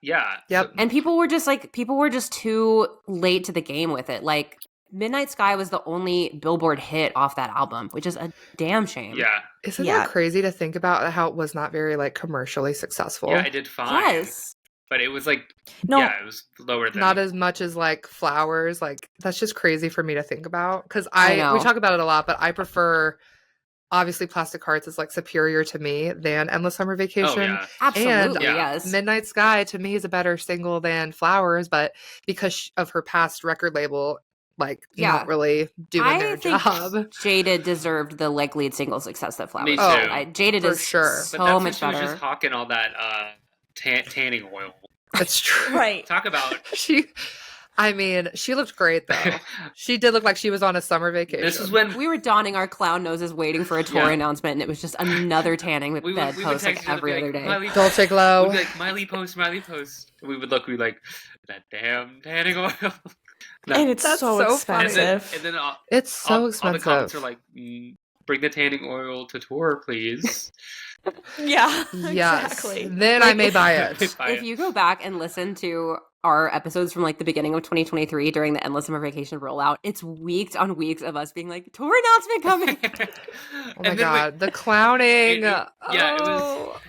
Speaker 3: Yeah.
Speaker 1: Yep.
Speaker 4: And people were just too late to the game with it. Like Midnight Sky was the only Billboard hit off that album, which is a damn shame.
Speaker 3: Yeah.
Speaker 1: Isn't that crazy to think about how it was not very like commercially successful?
Speaker 3: Yeah, it did fine.
Speaker 4: Yes.
Speaker 3: But it was like, it was lower than...
Speaker 1: Not as much as like Flowers. Like that's just crazy for me to think about. Because we talk about it a lot, but I prefer... Obviously, Plastic Hearts is like superior to me than Endless Summer Vacation.
Speaker 3: Oh, yeah.
Speaker 4: Absolutely,
Speaker 1: and,
Speaker 4: yes.
Speaker 1: Midnight Sky to me is a better single than Flowers, but because of her past record label, like not really doing their job.
Speaker 4: Jaded deserved the like lead single success that Flowers.
Speaker 3: Me too.
Speaker 4: Jaded is
Speaker 1: sure.
Speaker 4: so much better.
Speaker 3: She was just hawking all that tanning oil.
Speaker 1: That's true.
Speaker 2: Right.
Speaker 3: Talk about
Speaker 1: she looked great though. She did look like she was on a summer vacation.
Speaker 3: This is when
Speaker 4: we were donning our clown noses waiting for a tour announcement, and it was just another tanning bed post like every other day.
Speaker 1: Dolce Glow.
Speaker 3: We'd be like, Miley post. We would look, we'd be like, that damn tanning oil.
Speaker 2: And it's so expensive.
Speaker 3: And then
Speaker 1: it's so expensive.
Speaker 3: All the comments are like, bring the tanning oil to tour, please.
Speaker 2: Yeah,
Speaker 1: yes.
Speaker 2: Exactly.
Speaker 1: Then I may buy it.
Speaker 4: If you go back and listen to our episodes from like the beginning of 2023 during the Endless Summer Vacation rollout, it's weeks on weeks of us being like, tour announcement coming.
Speaker 1: Oh my god, the clowning.
Speaker 3: It was.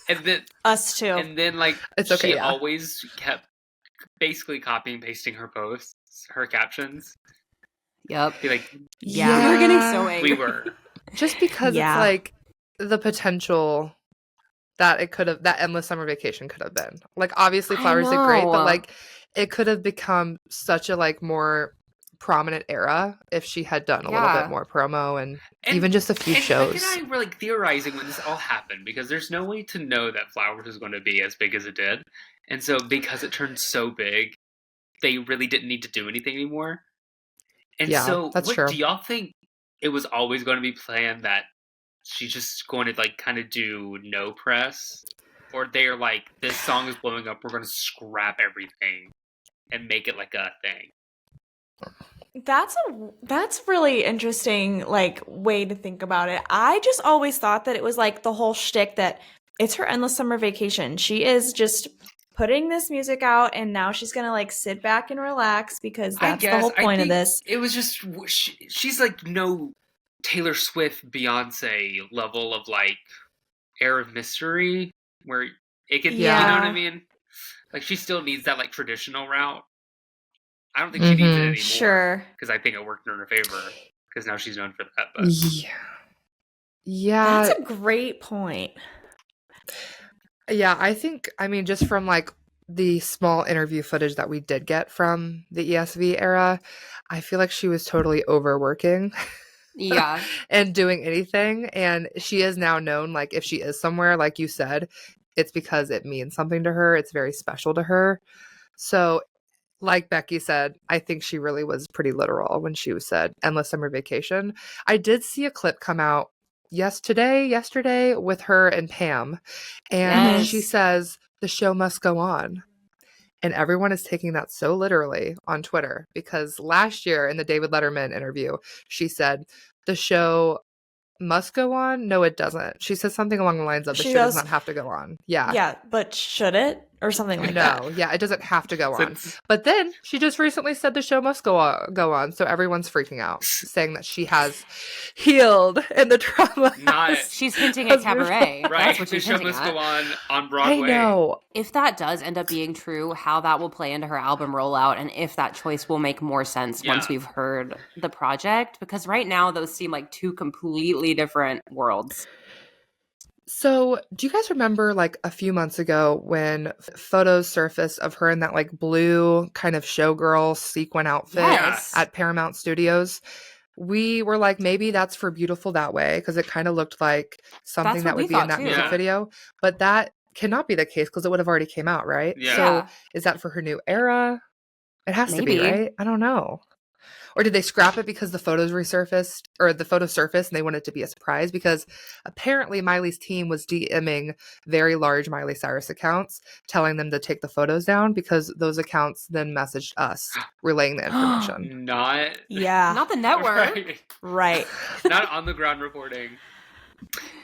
Speaker 3: And then
Speaker 2: us too.
Speaker 3: And then like
Speaker 1: it's okay,
Speaker 3: she always kept basically copying and pasting her posts, her captions.
Speaker 4: Yep.
Speaker 3: Be like,
Speaker 4: we were getting so angry.
Speaker 3: We were.
Speaker 1: Just because it's like the potential that it could have, that Endless Summer Vacation could have been. Like, obviously Flowers did great, but like it could have become such a like more prominent era if she had done a little bit more promo and even just a few shows.
Speaker 3: Mike and I were like theorizing when this all happened because there's no way to know that Flowers was going to be as big as it did. And so because it turned so big, they really didn't need to do anything anymore. And so
Speaker 1: that's true.
Speaker 3: Do y'all think it was always going to be planned that she's just going to like kind of do no press? Or they're like, this song is blowing up, we're going to scrap everything and make it like a thing?
Speaker 2: That's really interesting, like, way to think about it. I just always thought that it was like the whole shtick that it's her Endless Summer Vacation. She is just putting this music out, and now she's gonna like sit back and relax because that's the whole point of this.
Speaker 3: It was just she's like no Taylor Swift, Beyonce level of like air of mystery where it could, you know what I mean? Like she still needs that like traditional route. I don't think she needs it anymore.
Speaker 2: Sure.
Speaker 3: Because I think it worked in her favor. Because now she's known for that. But
Speaker 1: yeah,
Speaker 2: that's a great point.
Speaker 1: Yeah, I think, I mean, just from like the small interview footage that we did get from the ESV era, I feel like she was totally overworking.
Speaker 4: Yeah.
Speaker 1: And doing anything. And she is now known, like, if she is somewhere, like you said, it's because it means something to her. It's very special to her. So, like Becky said, I think she really was pretty literal when she said Endless Summer Vacation. I did see a clip come out yesterday with her and Pam, and she says the show must go on, and everyone is taking that so literally on Twitter because last year in the David Letterman interview she said the show must go on. No, it doesn't. She says something along the lines of the show does not have to go on. Yeah,
Speaker 2: but should it or something like that?
Speaker 1: No, yeah, it doesn't have to go on. But then she just recently said the show must go on, so everyone's freaking out, saying that she has healed and the trauma.
Speaker 4: She's hinting at Cabaret.
Speaker 3: Right,
Speaker 4: that's what she's
Speaker 3: the show
Speaker 4: hinting
Speaker 3: must
Speaker 4: at.
Speaker 3: go on Broadway.
Speaker 1: I know.
Speaker 4: If that does end up being true, how that will play into her album rollout, and if that choice will make more sense once we've heard the project, because right now those seem like two completely different worlds.
Speaker 1: So, do you guys remember like a few months ago when photos surfaced of her in that like blue kind of showgirl sequin outfit at Paramount Studios? We were like, maybe that's for Beautiful That Way because it kind of looked like something that would be in that music video. But that cannot be the case because it would have already came out, right?
Speaker 3: Yeah.
Speaker 1: So, is that for her new era? It has to be, right? I don't know. Or did they scrap it because the photos resurfaced or the photo surfaced and they wanted it to be a surprise? Because apparently Miley's team was DMing very large Miley Cyrus accounts, telling them to take the photos down because those accounts then messaged us relaying the information.
Speaker 3: Not
Speaker 4: the network.
Speaker 2: Right.
Speaker 3: Not on the ground reporting.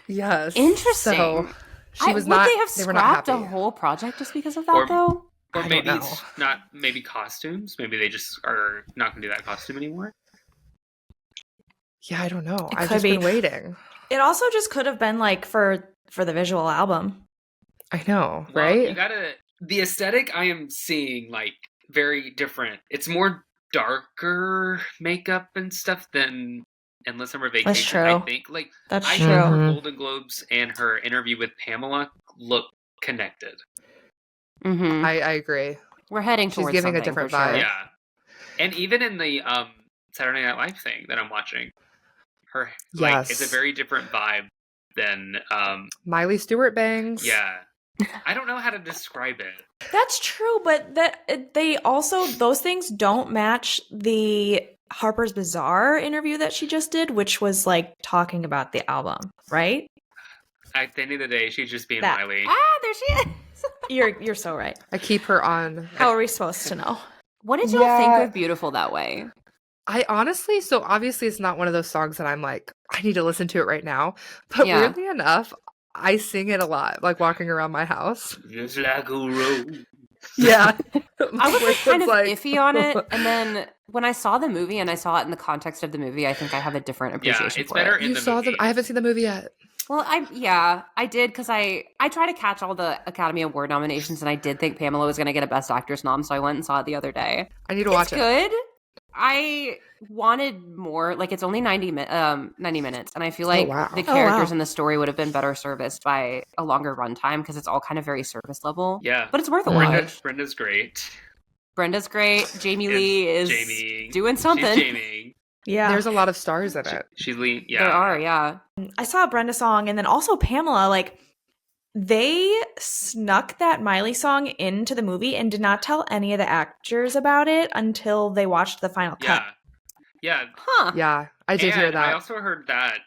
Speaker 1: Yes.
Speaker 4: Interesting.
Speaker 1: So she was not.
Speaker 4: Would they have
Speaker 1: they were not
Speaker 4: scrapped
Speaker 1: happy.
Speaker 4: a whole project just because of that, though?
Speaker 3: Or maybe it's not maybe costumes. Maybe they just are not going to do that costume anymore.
Speaker 1: Yeah, I don't know. I've just been waiting.
Speaker 2: It also just could have been like for the visual album.
Speaker 1: I know, right?
Speaker 3: You gotta... The aesthetic I am seeing, like, very different. It's more darker makeup and stuff than Endless Summer Vacation.
Speaker 2: That's true.
Speaker 3: I think. Like,
Speaker 2: That's
Speaker 3: I
Speaker 2: true.
Speaker 3: think her Golden Globes and her interview with Pamela look connected.
Speaker 4: Mm-hmm.
Speaker 1: I agree.
Speaker 4: We're heading towards
Speaker 1: She's giving a different vibe.
Speaker 4: Sure.
Speaker 3: Yeah. And even in the Saturday Night Live thing that I'm watching, her like it's a very different vibe than
Speaker 1: Miley Stewart bangs.
Speaker 3: Yeah. I don't know how to describe it.
Speaker 2: That's true, but they also those things don't match the Harper's Bazaar interview that she just did, which was like talking about the album, right?
Speaker 3: At the end of the day, she's just being Miley.
Speaker 4: There she is.
Speaker 2: You're so right.
Speaker 1: I keep her on.
Speaker 2: How are we supposed to know?
Speaker 4: What did y'all think of Beautiful That Way?
Speaker 1: I honestly, so obviously it's not one of those songs that I'm like, I need to listen to it right now. But weirdly enough, I sing it a lot, like walking around my house.
Speaker 3: Just like a road.
Speaker 1: Yeah.
Speaker 4: I was kind of iffy on it. And then when I saw the movie and I saw it in the context of the movie, I think I have a different appreciation
Speaker 3: it's
Speaker 4: for
Speaker 3: better
Speaker 4: it.
Speaker 3: in the movie.
Speaker 1: I haven't seen the movie yet.
Speaker 4: Well, I did because I try to catch all the Academy Award nominations, and I did think Pamela was going to get a Best Actress nom, so I went and saw it the other day.
Speaker 1: I need to watch it.
Speaker 4: It's good. I wanted more. Like, it's only 90 minutes, and I feel like the characters in the story would have been better serviced by a longer runtime because it's all kind of very surface level.
Speaker 3: Yeah.
Speaker 4: But it's worth a watch.
Speaker 3: Brenda's great.
Speaker 4: Jamie Lee is doing something.
Speaker 3: She's Jamie.
Speaker 2: Yeah.
Speaker 1: There's a lot of stars in it.
Speaker 3: She's lean. Yeah.
Speaker 4: There are, yeah.
Speaker 2: I saw a Brenda song and then also Pamela, like, they snuck that Miley song into the movie and did not tell any of the actors about it until they watched the final cut.
Speaker 3: Yeah.
Speaker 4: Huh.
Speaker 1: Yeah, I did hear that.
Speaker 3: I also heard that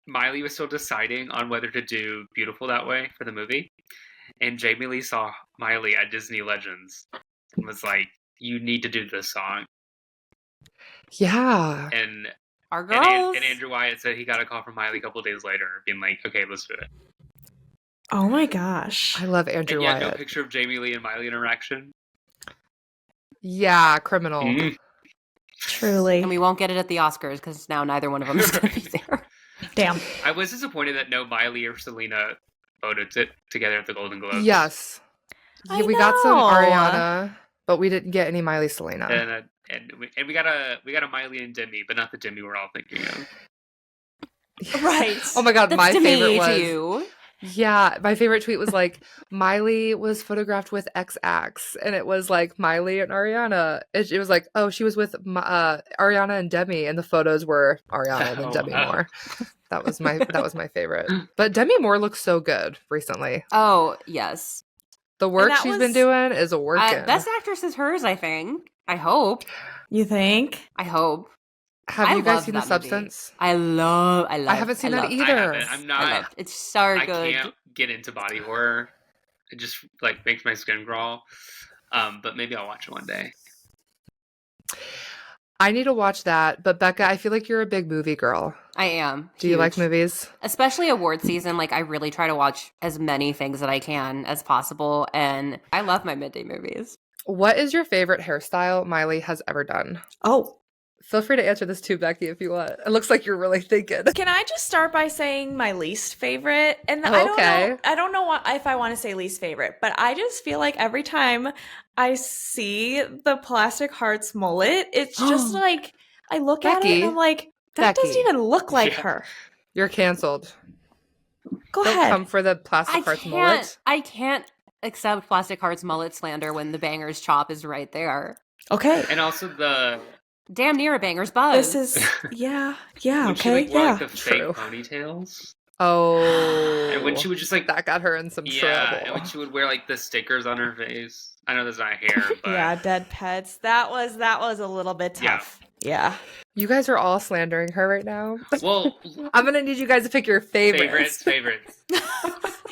Speaker 3: Miley was still deciding on whether to do Beautiful That Way for the movie. And Jamie Lee saw Miley at Disney Legends and was like, you need to do this song.
Speaker 1: Yeah.
Speaker 3: And
Speaker 4: our girls.
Speaker 3: And Andrew Wyatt said he got a call from Miley a couple days later being like, okay, let's do it.
Speaker 2: Oh my gosh.
Speaker 1: I love Andrew Wyatt.
Speaker 3: No picture of Jamie Lee and Miley interaction.
Speaker 1: Yeah, criminal.
Speaker 3: Mm.
Speaker 2: Truly.
Speaker 4: And we won't get it at the Oscars because now neither one of them is going to be there.
Speaker 2: Damn.
Speaker 3: I was disappointed that no Miley or Selena voted together at the Golden Globes.
Speaker 1: Yes. We got some Ariana, but we didn't get any Miley Selena.
Speaker 3: And we got a Miley and Demi, but not the Demi we're all thinking of.
Speaker 2: Right.
Speaker 1: Oh my god,
Speaker 4: That's
Speaker 1: my
Speaker 4: Demi
Speaker 1: favorite was
Speaker 4: to you.
Speaker 1: Yeah, my favorite tweet was like Miley was photographed with XX, and it was like Miley and Ariana. It was like, oh, she was with Ariana and Demi, and the photos were Ariana and Demi Moore. That was my favorite. But Demi Moore looks so good recently.
Speaker 4: Oh yes,
Speaker 1: the work she's been doing is a working.
Speaker 4: Best Actress is hers, I think. I hope.
Speaker 2: You think?
Speaker 4: I hope.
Speaker 1: Have you guys seen The Substance?
Speaker 4: Movie.
Speaker 1: I haven't seen that either.
Speaker 3: I'm not.
Speaker 4: It's so good.
Speaker 3: I can't get into body horror. It just like makes my skin crawl. But maybe I'll watch it one day.
Speaker 1: I need to watch that. But Becca, I feel like you're a big movie girl.
Speaker 4: I am.
Speaker 1: Do you like movies?
Speaker 4: Especially award season. Like, I really try to watch as many things that I can as possible. And I love my midday movies.
Speaker 1: What is your favorite hairstyle Miley has ever done?
Speaker 2: Oh.
Speaker 1: Feel free to answer this too, Becky, if you want. It looks like you're really thinking.
Speaker 2: Can I just start by saying my least favorite? And
Speaker 1: okay.
Speaker 2: I don't know if I want to say least favorite, but I just feel like every time I see the plastic hearts mullet, it's just like, I look at it and I'm like, that doesn't even look like her.
Speaker 1: You're canceled.
Speaker 2: Go
Speaker 1: Don't
Speaker 2: ahead.
Speaker 1: come for the Plastic Hearts mullet.
Speaker 4: I can't accept Plastic Hearts mullet slander when the Bangers chop is right there.
Speaker 2: Okay.
Speaker 3: And also the
Speaker 4: damn near a Bangers buzz.
Speaker 2: This is yeah,
Speaker 3: when
Speaker 2: okay,
Speaker 3: she wore,
Speaker 2: yeah.
Speaker 3: like, the fake ponytails.
Speaker 1: Oh.
Speaker 3: And when she would just like
Speaker 1: that got her in some trouble.
Speaker 3: And when she would wear like the stickers on her face. I know that's not hair, but
Speaker 2: yeah, dead pets. That was a little bit tough. Yeah.
Speaker 1: You guys are all slandering her right now.
Speaker 3: Well,
Speaker 1: I'm gonna need you guys to pick your favorites.
Speaker 3: Favorites.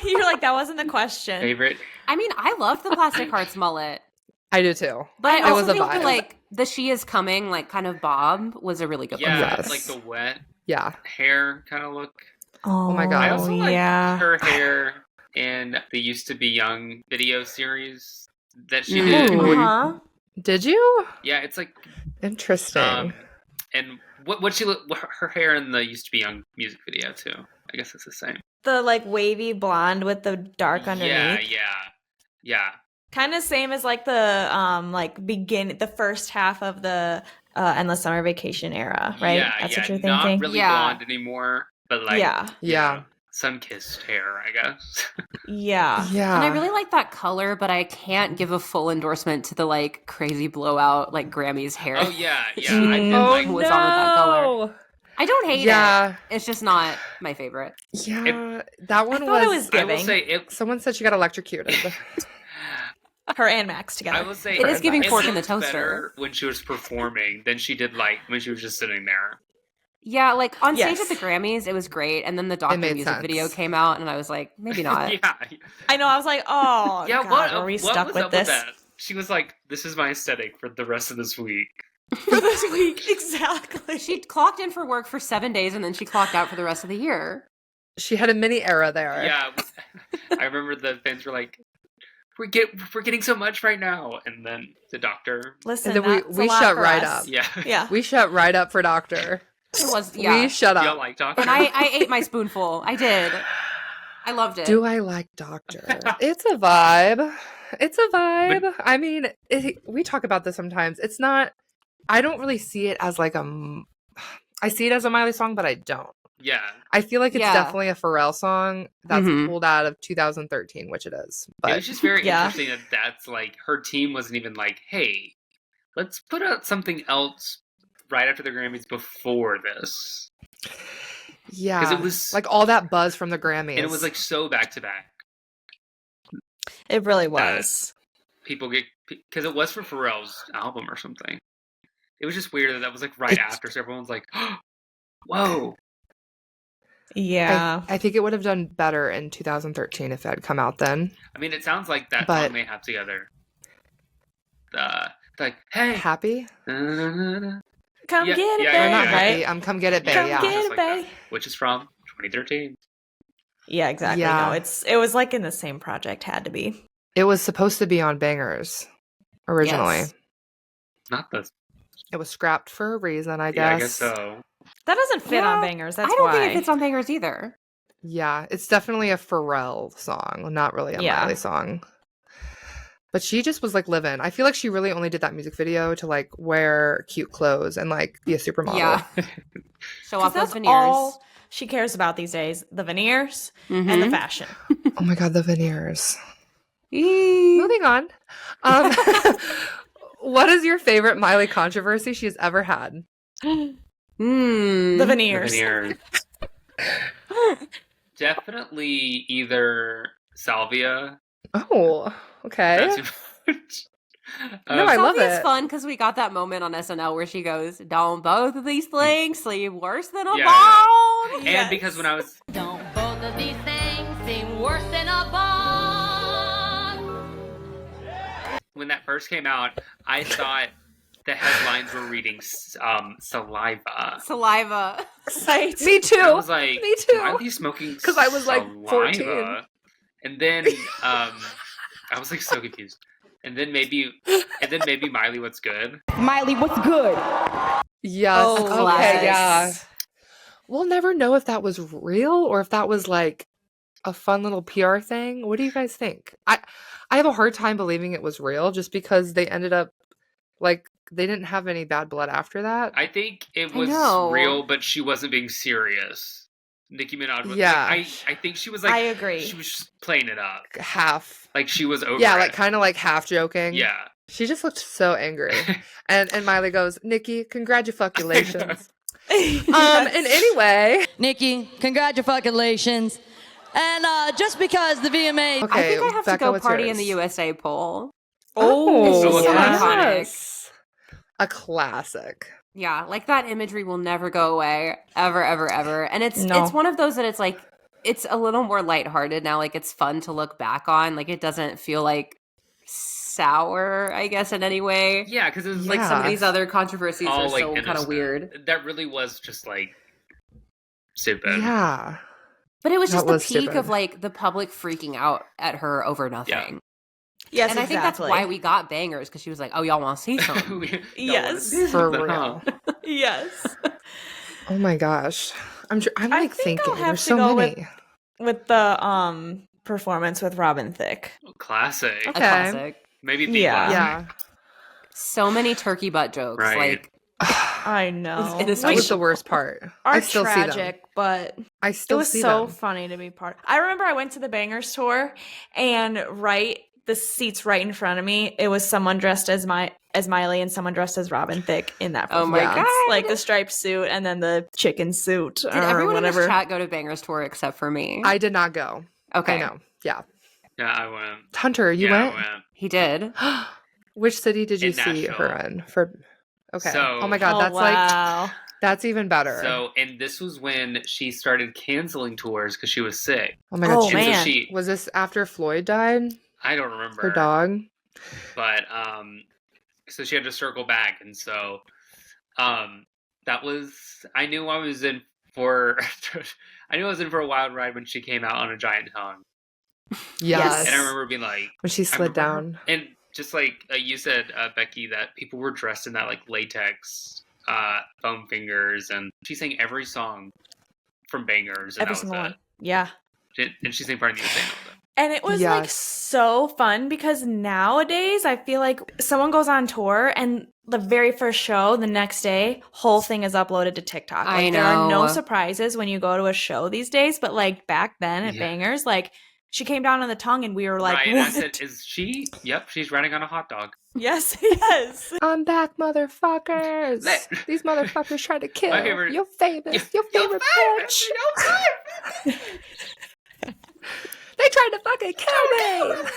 Speaker 2: You're like, that wasn't the question.
Speaker 3: Favorite.
Speaker 4: I mean, I love the Plastic Hearts mullet.
Speaker 1: I do too.
Speaker 4: But I also think
Speaker 1: vibe.
Speaker 4: that, like, the She Is Coming, like, kind of bob was a really good one.
Speaker 3: Yeah, like the wet hair kind of look.
Speaker 1: Oh my god.
Speaker 3: I also like her hair in the Used to Be Young video series that she did.
Speaker 2: Uh-huh.
Speaker 1: Did you?
Speaker 3: Yeah, it's like
Speaker 1: interesting.
Speaker 3: And what she look her hair in the Used to Be Young music video too. I guess it's the same.
Speaker 2: The like wavy blonde with the dark underneath.
Speaker 3: Yeah.
Speaker 2: Kind of same as like the the first half of the Endless Summer Vacation era, right? That's what you're thinking.
Speaker 3: Not really blonde anymore, but like sun-kissed hair, I guess.
Speaker 2: Yeah.
Speaker 4: And I really like that color, but I can't give a full endorsement to the like crazy blowout like Grammy's hair.
Speaker 3: Oh yeah. I did
Speaker 4: was on with that color. I don't hate it. It's just not my favorite.
Speaker 1: Yeah, that one
Speaker 2: I thought it was giving.
Speaker 3: I will say
Speaker 1: someone said she got electrocuted.
Speaker 2: Her and Max together.
Speaker 3: I will say
Speaker 4: it is giving Fork in the Toaster
Speaker 3: when she was performing than she did like when she was just sitting there.
Speaker 4: Yeah, like on stage at the Grammys, it was great, and then the Doctor music video came out, and I was like, maybe not.
Speaker 2: I know. I was like, oh,
Speaker 3: yeah.
Speaker 2: God, are we stuck with this?
Speaker 3: She was like, "This is my aesthetic for the rest of this week."
Speaker 2: For this week, exactly.
Speaker 4: She clocked in for work for 7 days, and then she clocked out for the rest of the year.
Speaker 1: She had a mini era there.
Speaker 3: Yeah, I remember the fans were like, "We're getting so much right now," and then the Doctor.
Speaker 2: Listen,
Speaker 1: and then we shut right up.
Speaker 3: Yeah.
Speaker 1: We shut right up for Doctor.
Speaker 4: It was
Speaker 1: we shut up.
Speaker 3: You don't like Doctor?
Speaker 4: And I ate my spoonful. I did. I loved it.
Speaker 1: Do I like Doctor? It's a vibe. It's a vibe. But, I mean, we talk about this sometimes. It's not. I don't really see it as like I see it as a Miley song, but I don't.
Speaker 3: Yeah.
Speaker 1: I feel like it's definitely a Pharrell song that's pulled out of 2013, which it is. But
Speaker 3: it was just very interesting that that's like her team wasn't even like, hey, let's put out something else right after the Grammys before this.
Speaker 1: Yeah.
Speaker 3: Because it was
Speaker 1: like all that buzz from the Grammys.
Speaker 3: And it was like so back to back.
Speaker 2: It really was.
Speaker 3: People get, because it was for Pharrell's album or something. It was just weird that was like right after, so everyone's like, oh, whoa.
Speaker 2: Yeah.
Speaker 1: I think it would have done better in 2013 if it had come out then.
Speaker 3: I mean, it sounds like that song they have together. Like, hey.
Speaker 1: Happy?
Speaker 2: Come get it, babe.
Speaker 1: Not happy. Come get it, babe.
Speaker 2: Come get it, babe.
Speaker 3: Which is from 2013.
Speaker 2: Yeah, exactly.
Speaker 1: Yeah.
Speaker 2: No, it was like in the same project, had to be.
Speaker 1: It was supposed to be on Bangers originally.
Speaker 4: Yes.
Speaker 3: Not the...
Speaker 1: It was scrapped for a reason, I guess.
Speaker 3: Yeah, I guess so.
Speaker 2: That doesn't fit on Bangers. That's why.
Speaker 4: I don't think it fits on Bangers either.
Speaker 1: Yeah, it's definitely a Pharrell song, not really a Miley song. But she just was like living. I feel like she really only did that music video to like wear cute clothes and like be a supermodel.
Speaker 4: Yeah. Show off those veneers.
Speaker 2: All she cares about these days, the veneers and the fashion.
Speaker 1: Oh my God, the veneers. Moving on. What is your favorite Miley controversy she's ever had?
Speaker 2: The veneers.
Speaker 3: The veneers. Definitely either Salvia.
Speaker 1: Oh, okay. No, I love it.
Speaker 4: It's fun because we got that moment on SNL where she goes, "Don't both of these things seem worse than a bone?"
Speaker 3: Yes. And because when I was...
Speaker 5: Don't both of these things seem worse than a bone?
Speaker 3: When that first came out, I thought the headlines were reading saliva.
Speaker 4: Saliva.
Speaker 1: Me too.
Speaker 3: I was like,
Speaker 1: me too.
Speaker 3: Why are you smoking?
Speaker 1: Because I was like 14.
Speaker 3: And then I was like so confused. And then maybe Miley, what's good?
Speaker 6: Miley, what's good?
Speaker 1: Yes.
Speaker 4: Oh,
Speaker 1: okay. Yeah. We'll never know if that was real or if that was like a fun little PR thing. What do you guys think? I have a hard time believing it was real just because they ended up like they didn't have any bad blood after that.
Speaker 3: I think it was real, but she wasn't being serious. Nicki Minaj was.
Speaker 1: Yeah.
Speaker 3: Like, I think she was like.
Speaker 2: I agree.
Speaker 3: She was just playing it up.
Speaker 1: Half.
Speaker 3: Like she was over.
Speaker 1: Yeah,
Speaker 3: it.
Speaker 1: like kind of like half joking.
Speaker 3: Yeah.
Speaker 1: She just looked so angry. and Miley goes, Nikki, congratulations.
Speaker 2: Yes.
Speaker 1: And anyway.
Speaker 6: Nikki, congratulations. And just because the VMA...
Speaker 1: Okay,
Speaker 4: I think I have
Speaker 1: Becca,
Speaker 4: to go
Speaker 1: what's
Speaker 4: Party
Speaker 1: yours?
Speaker 4: in the USA poll.
Speaker 1: Oh,
Speaker 3: so
Speaker 1: yes. A classic.
Speaker 4: Yeah, like that imagery will never go away, ever, ever, ever. And it's one of those that it's like, it's a little more lighthearted now. Like it's fun to look back on. Like it doesn't feel like sour, I guess, in any way.
Speaker 3: Yeah, because it was
Speaker 4: Like some of these other controversies are
Speaker 3: like,
Speaker 4: so kind of weird.
Speaker 3: That really was just like stupid.
Speaker 1: Yeah.
Speaker 4: But it was just the peak
Speaker 1: stupid.
Speaker 4: of like the public freaking out at her over nothing.
Speaker 3: Yeah.
Speaker 2: Yes,
Speaker 4: and I think that's why we got bangers, because she was like, "Oh, y'all want to see something?"
Speaker 2: Yes,
Speaker 1: for real.
Speaker 2: Yes.
Speaker 1: Oh my gosh, I'm like thinking.
Speaker 2: I'll have
Speaker 1: There's
Speaker 2: to
Speaker 1: so
Speaker 2: go
Speaker 1: many.
Speaker 2: with the performance with Robin Thicke.
Speaker 3: Classic.
Speaker 4: A classic.
Speaker 3: Maybe the
Speaker 1: Yeah.
Speaker 4: So many turkey butt jokes.
Speaker 3: Right.
Speaker 4: Like
Speaker 2: I know.
Speaker 1: That was the worst part.
Speaker 2: Are
Speaker 1: I still
Speaker 2: tragic,
Speaker 1: see them.
Speaker 2: but
Speaker 1: I still
Speaker 2: it was
Speaker 1: see
Speaker 2: so
Speaker 1: them.
Speaker 2: funny to be part. I remember I went to the Bangers tour, and the seats right in front of me, it was someone dressed as Miley and someone dressed as Robin Thicke in that
Speaker 4: Oh
Speaker 2: performance.
Speaker 4: my God.
Speaker 2: Like the striped suit and then the chicken suit.
Speaker 4: Did
Speaker 2: or
Speaker 4: everyone
Speaker 2: whatever.
Speaker 4: in this chat go to Bangers tour except for me?
Speaker 1: I did not go.
Speaker 4: Okay.
Speaker 1: I know. Yeah.
Speaker 3: Yeah, I went.
Speaker 1: Hunter, you
Speaker 3: I
Speaker 1: went?
Speaker 3: went.
Speaker 4: He did.
Speaker 1: Which city did you
Speaker 3: In
Speaker 1: see
Speaker 3: Nashville.
Speaker 1: her in? Okay.
Speaker 3: So-
Speaker 1: Oh my God, that's
Speaker 2: wow.
Speaker 1: that's even better.
Speaker 3: So, and this was when she started canceling tours because she was sick.
Speaker 1: Oh my God.
Speaker 2: Oh,
Speaker 1: she-
Speaker 2: man.
Speaker 3: So she,
Speaker 1: Was this after Floyd died?
Speaker 3: I don't remember
Speaker 1: Her dog?
Speaker 3: but so she had to circle back, and so that was I knew I was in for a wild ride when she came out on a giant tongue.
Speaker 1: Yes.
Speaker 3: And I remember being like,
Speaker 1: When she slid down.
Speaker 3: and just like you said, Becky, that people were dressed in that like latex foam fingers, and she sang every song from Bangers, and
Speaker 2: Every
Speaker 3: that
Speaker 2: single
Speaker 3: was
Speaker 2: one. Yeah.
Speaker 3: it. And she sang Party in the USA. and all that.
Speaker 2: And it was like
Speaker 1: Yes.
Speaker 2: so fun because nowadays I feel like someone goes on tour and the very first show, the next day, whole thing is uploaded to TikTok. Like,
Speaker 4: I
Speaker 2: there are no
Speaker 4: know.
Speaker 2: surprises when you go to a show these days, but like back then at
Speaker 3: Yeah.
Speaker 2: Bangers, like she came down on the tongue and we were like,
Speaker 3: Right, and I
Speaker 2: what?
Speaker 3: said, "Is she? Yep, she's riding on a hot dog."
Speaker 2: Yes, yes.
Speaker 1: I'm back, motherfuckers. These motherfuckers tried to kill
Speaker 3: My favorite-
Speaker 1: your famous, your favorite bitch. They tried to fucking kill me.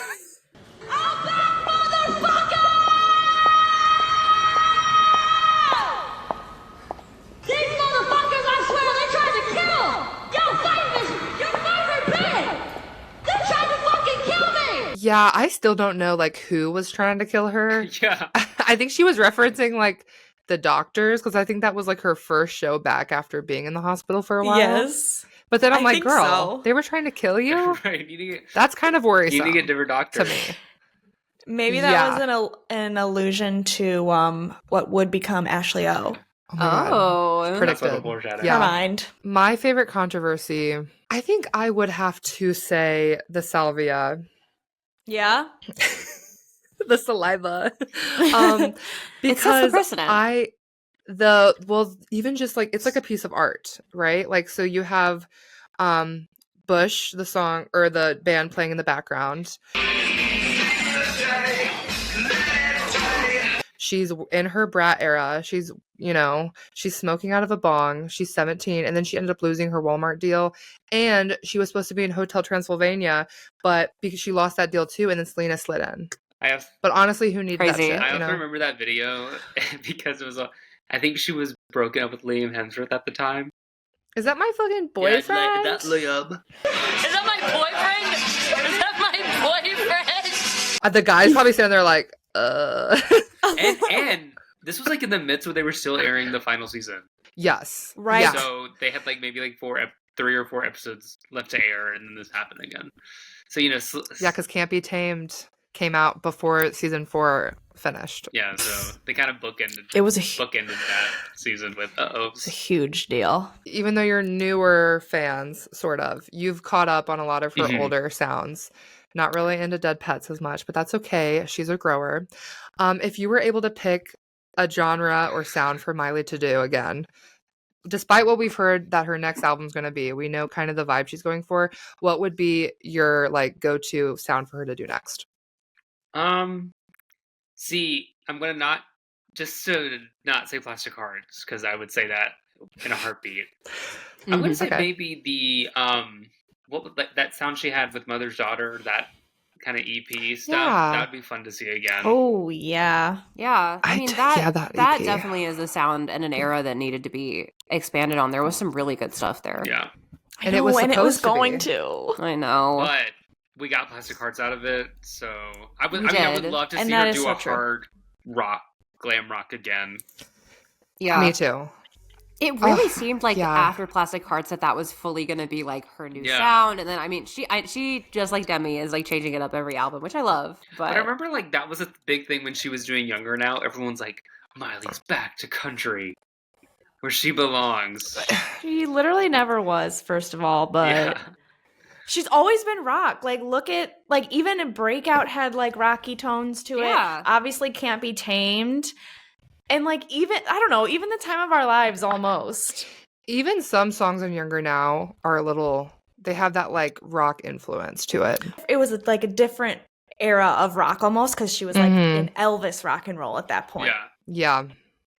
Speaker 5: These motherfuckers, I swear, they tried to kill your favorite bitch. They tried to fucking kill me.
Speaker 1: Yeah, I still don't know like who was trying to kill her.
Speaker 3: Yeah.
Speaker 1: I think she was referencing like the doctors because I think that was like her first show back after being in the hospital for a while.
Speaker 2: Yes.
Speaker 1: But then I'm
Speaker 2: I
Speaker 1: like,
Speaker 2: think
Speaker 1: girl,
Speaker 2: so.
Speaker 1: they were trying to kill you?
Speaker 3: Right. You need to
Speaker 1: That's kind of worrisome
Speaker 3: get different
Speaker 1: to
Speaker 3: doctors.
Speaker 1: me.
Speaker 2: Maybe that
Speaker 1: Yeah.
Speaker 2: was an allusion to what would become Ashley O.
Speaker 1: Oh my God.
Speaker 4: Oh.
Speaker 3: That's
Speaker 1: Predicted.
Speaker 3: what a foreshadow.
Speaker 1: Yeah.
Speaker 2: Never mind.
Speaker 1: My favorite controversy, I think I would have to say the salvia.
Speaker 2: Yeah.
Speaker 1: The saliva.
Speaker 4: It sets the
Speaker 1: Because
Speaker 4: precedent.
Speaker 1: even just like it's like a piece of art, right? Like so you have Bush, the song or the band playing in the background. She's in her brat era. She's smoking out of a bong. She's 17 and then she ended up losing her Walmart deal and she was supposed to be in Hotel Transylvania, but because she lost that deal too and then Selena slid in. But honestly, who needed that
Speaker 4: Crazy.
Speaker 1: shit?
Speaker 3: I
Speaker 1: you
Speaker 3: also
Speaker 1: know?
Speaker 3: remember that video because it was I think she was broken up with Liam Hemsworth at the time.
Speaker 1: Is that my fucking boyfriend?
Speaker 3: Yeah, Liam.
Speaker 5: Is that my boyfriend? Is that my boyfriend?
Speaker 1: The guy's probably standing there like,
Speaker 3: And this was like in the midst where they were still airing the final season.
Speaker 1: Yes.
Speaker 2: Right.
Speaker 1: Yeah.
Speaker 3: So they had like maybe like 3 or 4 episodes left to air, and then this happened again. So
Speaker 1: Yeah, because Can't Be Tamed came out before season 4 finished.
Speaker 3: yeah, so they kind of bookended.
Speaker 2: It was a
Speaker 3: bookended that season with
Speaker 2: It's a huge deal.
Speaker 1: Even though you're newer fans, sort of, you've caught up on a lot of her
Speaker 3: Mhm.
Speaker 1: older sounds. Not really into Dead Pets as much, but that's okay. She's a grower. If you were able to pick a genre or sound for Miley to do again, despite what we've heard that her next album's going to be, we know kind of the vibe she's going for. What would be your like go-to sound for her to do next?
Speaker 3: See, I'm gonna not say Plastic Hearts, because I would say that in a heartbeat. I'm gonna say maybe the that sound she had with Mother's Daughter, that kind of EP stuff.
Speaker 1: Yeah.
Speaker 3: That would be fun to see again.
Speaker 2: Oh yeah.
Speaker 4: I mean that definitely is a sound and an era that needed to be expanded on. There was some really good stuff there.
Speaker 3: Yeah.
Speaker 1: And it was
Speaker 2: going to.
Speaker 4: I know.
Speaker 3: But we got Plastic Hearts out of it, so I would love to see her do a hard rock, glam rock again.
Speaker 4: Yeah.
Speaker 1: Me too.
Speaker 4: It really seemed like after Plastic Hearts that was fully going to be like her new sound, and then I mean she just like Demi is like changing it up every album, which I love. But
Speaker 3: I remember like that was a big thing when she was doing Younger Now. Everyone's like, Miley's back to country, where she belongs.
Speaker 2: She literally never was, first of all, but she's always been rock. Like look at like even a Breakout had like rocky tones to it. Obviously Can't Be Tamed. And, like, even the Time of Our Lives almost.
Speaker 1: Even some songs on Younger Now are they have that, like, rock influence to it.
Speaker 2: It was, like, a different era of rock almost, because she was, like, in Elvis rock and roll at that point.
Speaker 1: Yeah.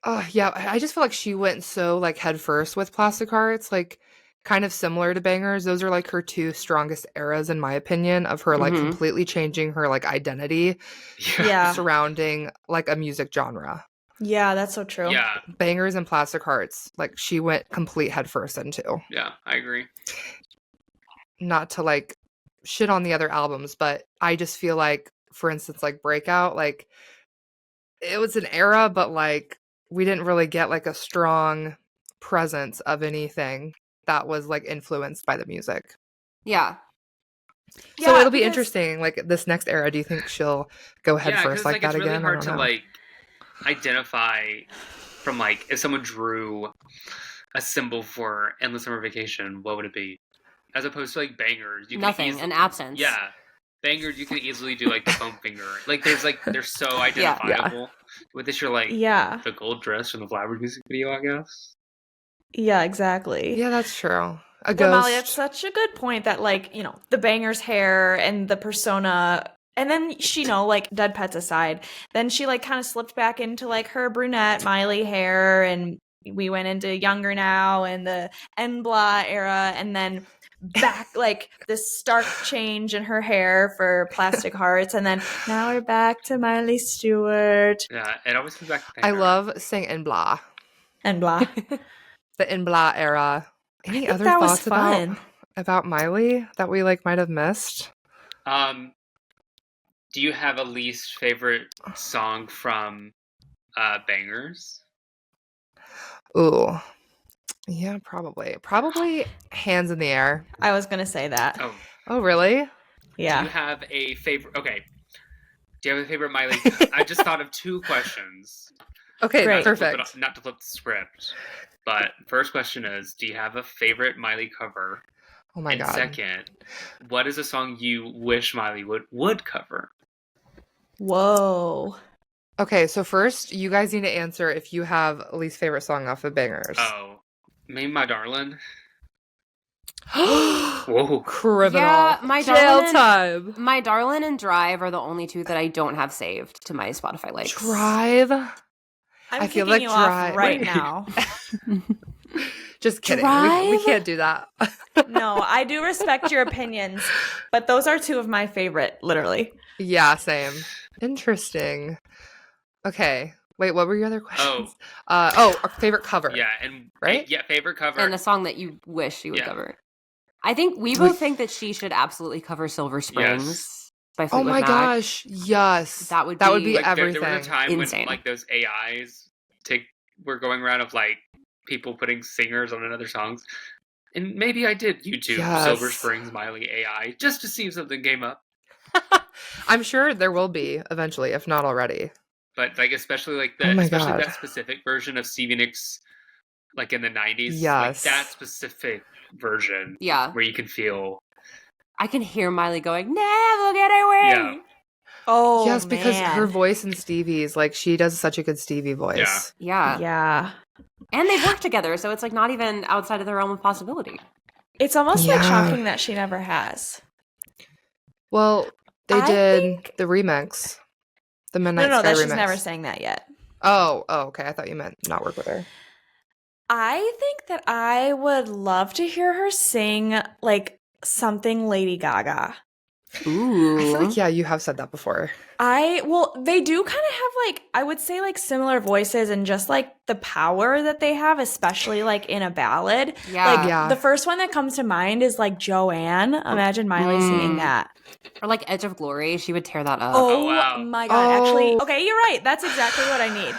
Speaker 1: I just feel like she went so, like, head first with Plastic Hearts, like, kind of similar to Bangers. Those are, like, her two strongest eras, in my opinion, of her, like, completely changing her, like, identity surrounding, like, a music genre.
Speaker 2: Yeah, that's so true.
Speaker 3: Yeah.
Speaker 1: Bangers and Plastic Hearts, like she went complete headfirst into.
Speaker 3: Yeah, I agree.
Speaker 1: Not to like shit on the other albums, but I just feel like, for instance, like Breakout, like it was an era, but like we didn't really get like a strong presence of anything that was like influenced by the music.
Speaker 4: Yeah.
Speaker 1: So it'll be interesting. Like this next era, do you think she'll go head first like that
Speaker 3: it's really
Speaker 1: again?
Speaker 3: Hard to like identify from like if someone drew a symbol for Endless Summer Vacation, what would it be? As opposed to like Bangers,
Speaker 4: an absence.
Speaker 3: Yeah, Bangers you can easily do like the foam finger. Like they're so identifiable. With this, you're like the gold dress from the Flowers music video, I guess.
Speaker 2: Yeah, exactly.
Speaker 1: Yeah, that's true.
Speaker 2: Molly, that's such a good point that like the Bangers hair and the persona. And then she, like, dead pets aside, then she, like, kind of slipped back into, like, her brunette Miley hair, and we went into Younger Now and the NBLA era, and then back, like, this stark change in her hair for Plastic Hearts, and then now we're back to Miley Stewart.
Speaker 3: Yeah, it always comes back to
Speaker 1: I love saying NBLA.
Speaker 2: NBLA.
Speaker 1: The NBLA era. Any other thoughts about Miley that we, like, might have missed?
Speaker 3: Do you have a least favorite song from Bangers?
Speaker 1: Ooh. Yeah, probably. Probably Hands in the Air.
Speaker 2: I was going to say that.
Speaker 1: Oh, really?
Speaker 2: Yeah.
Speaker 3: Do you have a favorite... Okay. Do you have a favorite Miley... I just thought of two questions.
Speaker 1: Okay, great. Perfect.
Speaker 3: Not to flip the script. But first question is, do you have a favorite Miley cover?
Speaker 1: Oh my God.
Speaker 3: And second, what is a song you wish Miley would cover?
Speaker 2: Whoa.
Speaker 1: Okay, so first, you guys need to answer if you have a least favorite song off of Bangers.
Speaker 3: Oh, maybe My Darlin'.
Speaker 1: Whoa. Criminal.
Speaker 4: Yeah,
Speaker 1: Time.
Speaker 4: My Darlin' and Drive are the only two that I don't have saved to my Spotify likes.
Speaker 1: Drive?
Speaker 2: I feel like Drive right now.
Speaker 1: Just kidding. We can't do that.
Speaker 2: No, I do respect your opinions, but those are two of my favorite, literally.
Speaker 1: Yeah, same. Interesting. Okay. Wait, what were your other questions? Our favorite cover.
Speaker 3: Yeah, and
Speaker 1: right?
Speaker 3: Yeah, favorite cover.
Speaker 4: And the song that you wish she would cover. I think we both think that she should absolutely cover Silver Springs by Fleetwood Mac.
Speaker 1: Gosh, yes.
Speaker 4: That would
Speaker 1: be
Speaker 3: like,
Speaker 1: everything.
Speaker 3: There was a time
Speaker 4: insane.
Speaker 3: when like those AIs were going around of like people putting singers on another songs. And maybe I did YouTube Silver Springs Miley AI just to see if something came up.
Speaker 1: I'm sure there will be eventually, if not already.
Speaker 3: But like especially like that specific version of Stevie Nicks, like in the 90s.
Speaker 1: Yes.
Speaker 3: Like that specific version.
Speaker 4: Yeah.
Speaker 3: Where you can feel.
Speaker 4: I can hear Miley going, "Never get away."
Speaker 3: Yeah.
Speaker 2: Oh,
Speaker 1: yes, because her voice and Stevie's, like she does such a good Stevie voice.
Speaker 4: Yeah. And they've worked together, so it's like not even outside of the realm of possibility.
Speaker 2: It's almost like shocking that she never has.
Speaker 1: Well, they did the remix. The Midnight Sky remix.
Speaker 2: She's never sang that yet.
Speaker 1: Oh, okay. I thought you meant not work with her.
Speaker 2: I think that I would love to hear her sing like something Lady Gaga.
Speaker 4: Ooh.
Speaker 1: I feel like, you have said that before.
Speaker 2: They do kind of have like, I would say like similar voices and just like the power that they have, especially like in a ballad. The first one that comes to mind is like Joanne. Imagine Miley singing that.
Speaker 4: Or like Edge of Glory. She would tear that up.
Speaker 2: Oh, wow. My God. Actually, okay, you're right. That's exactly what I need.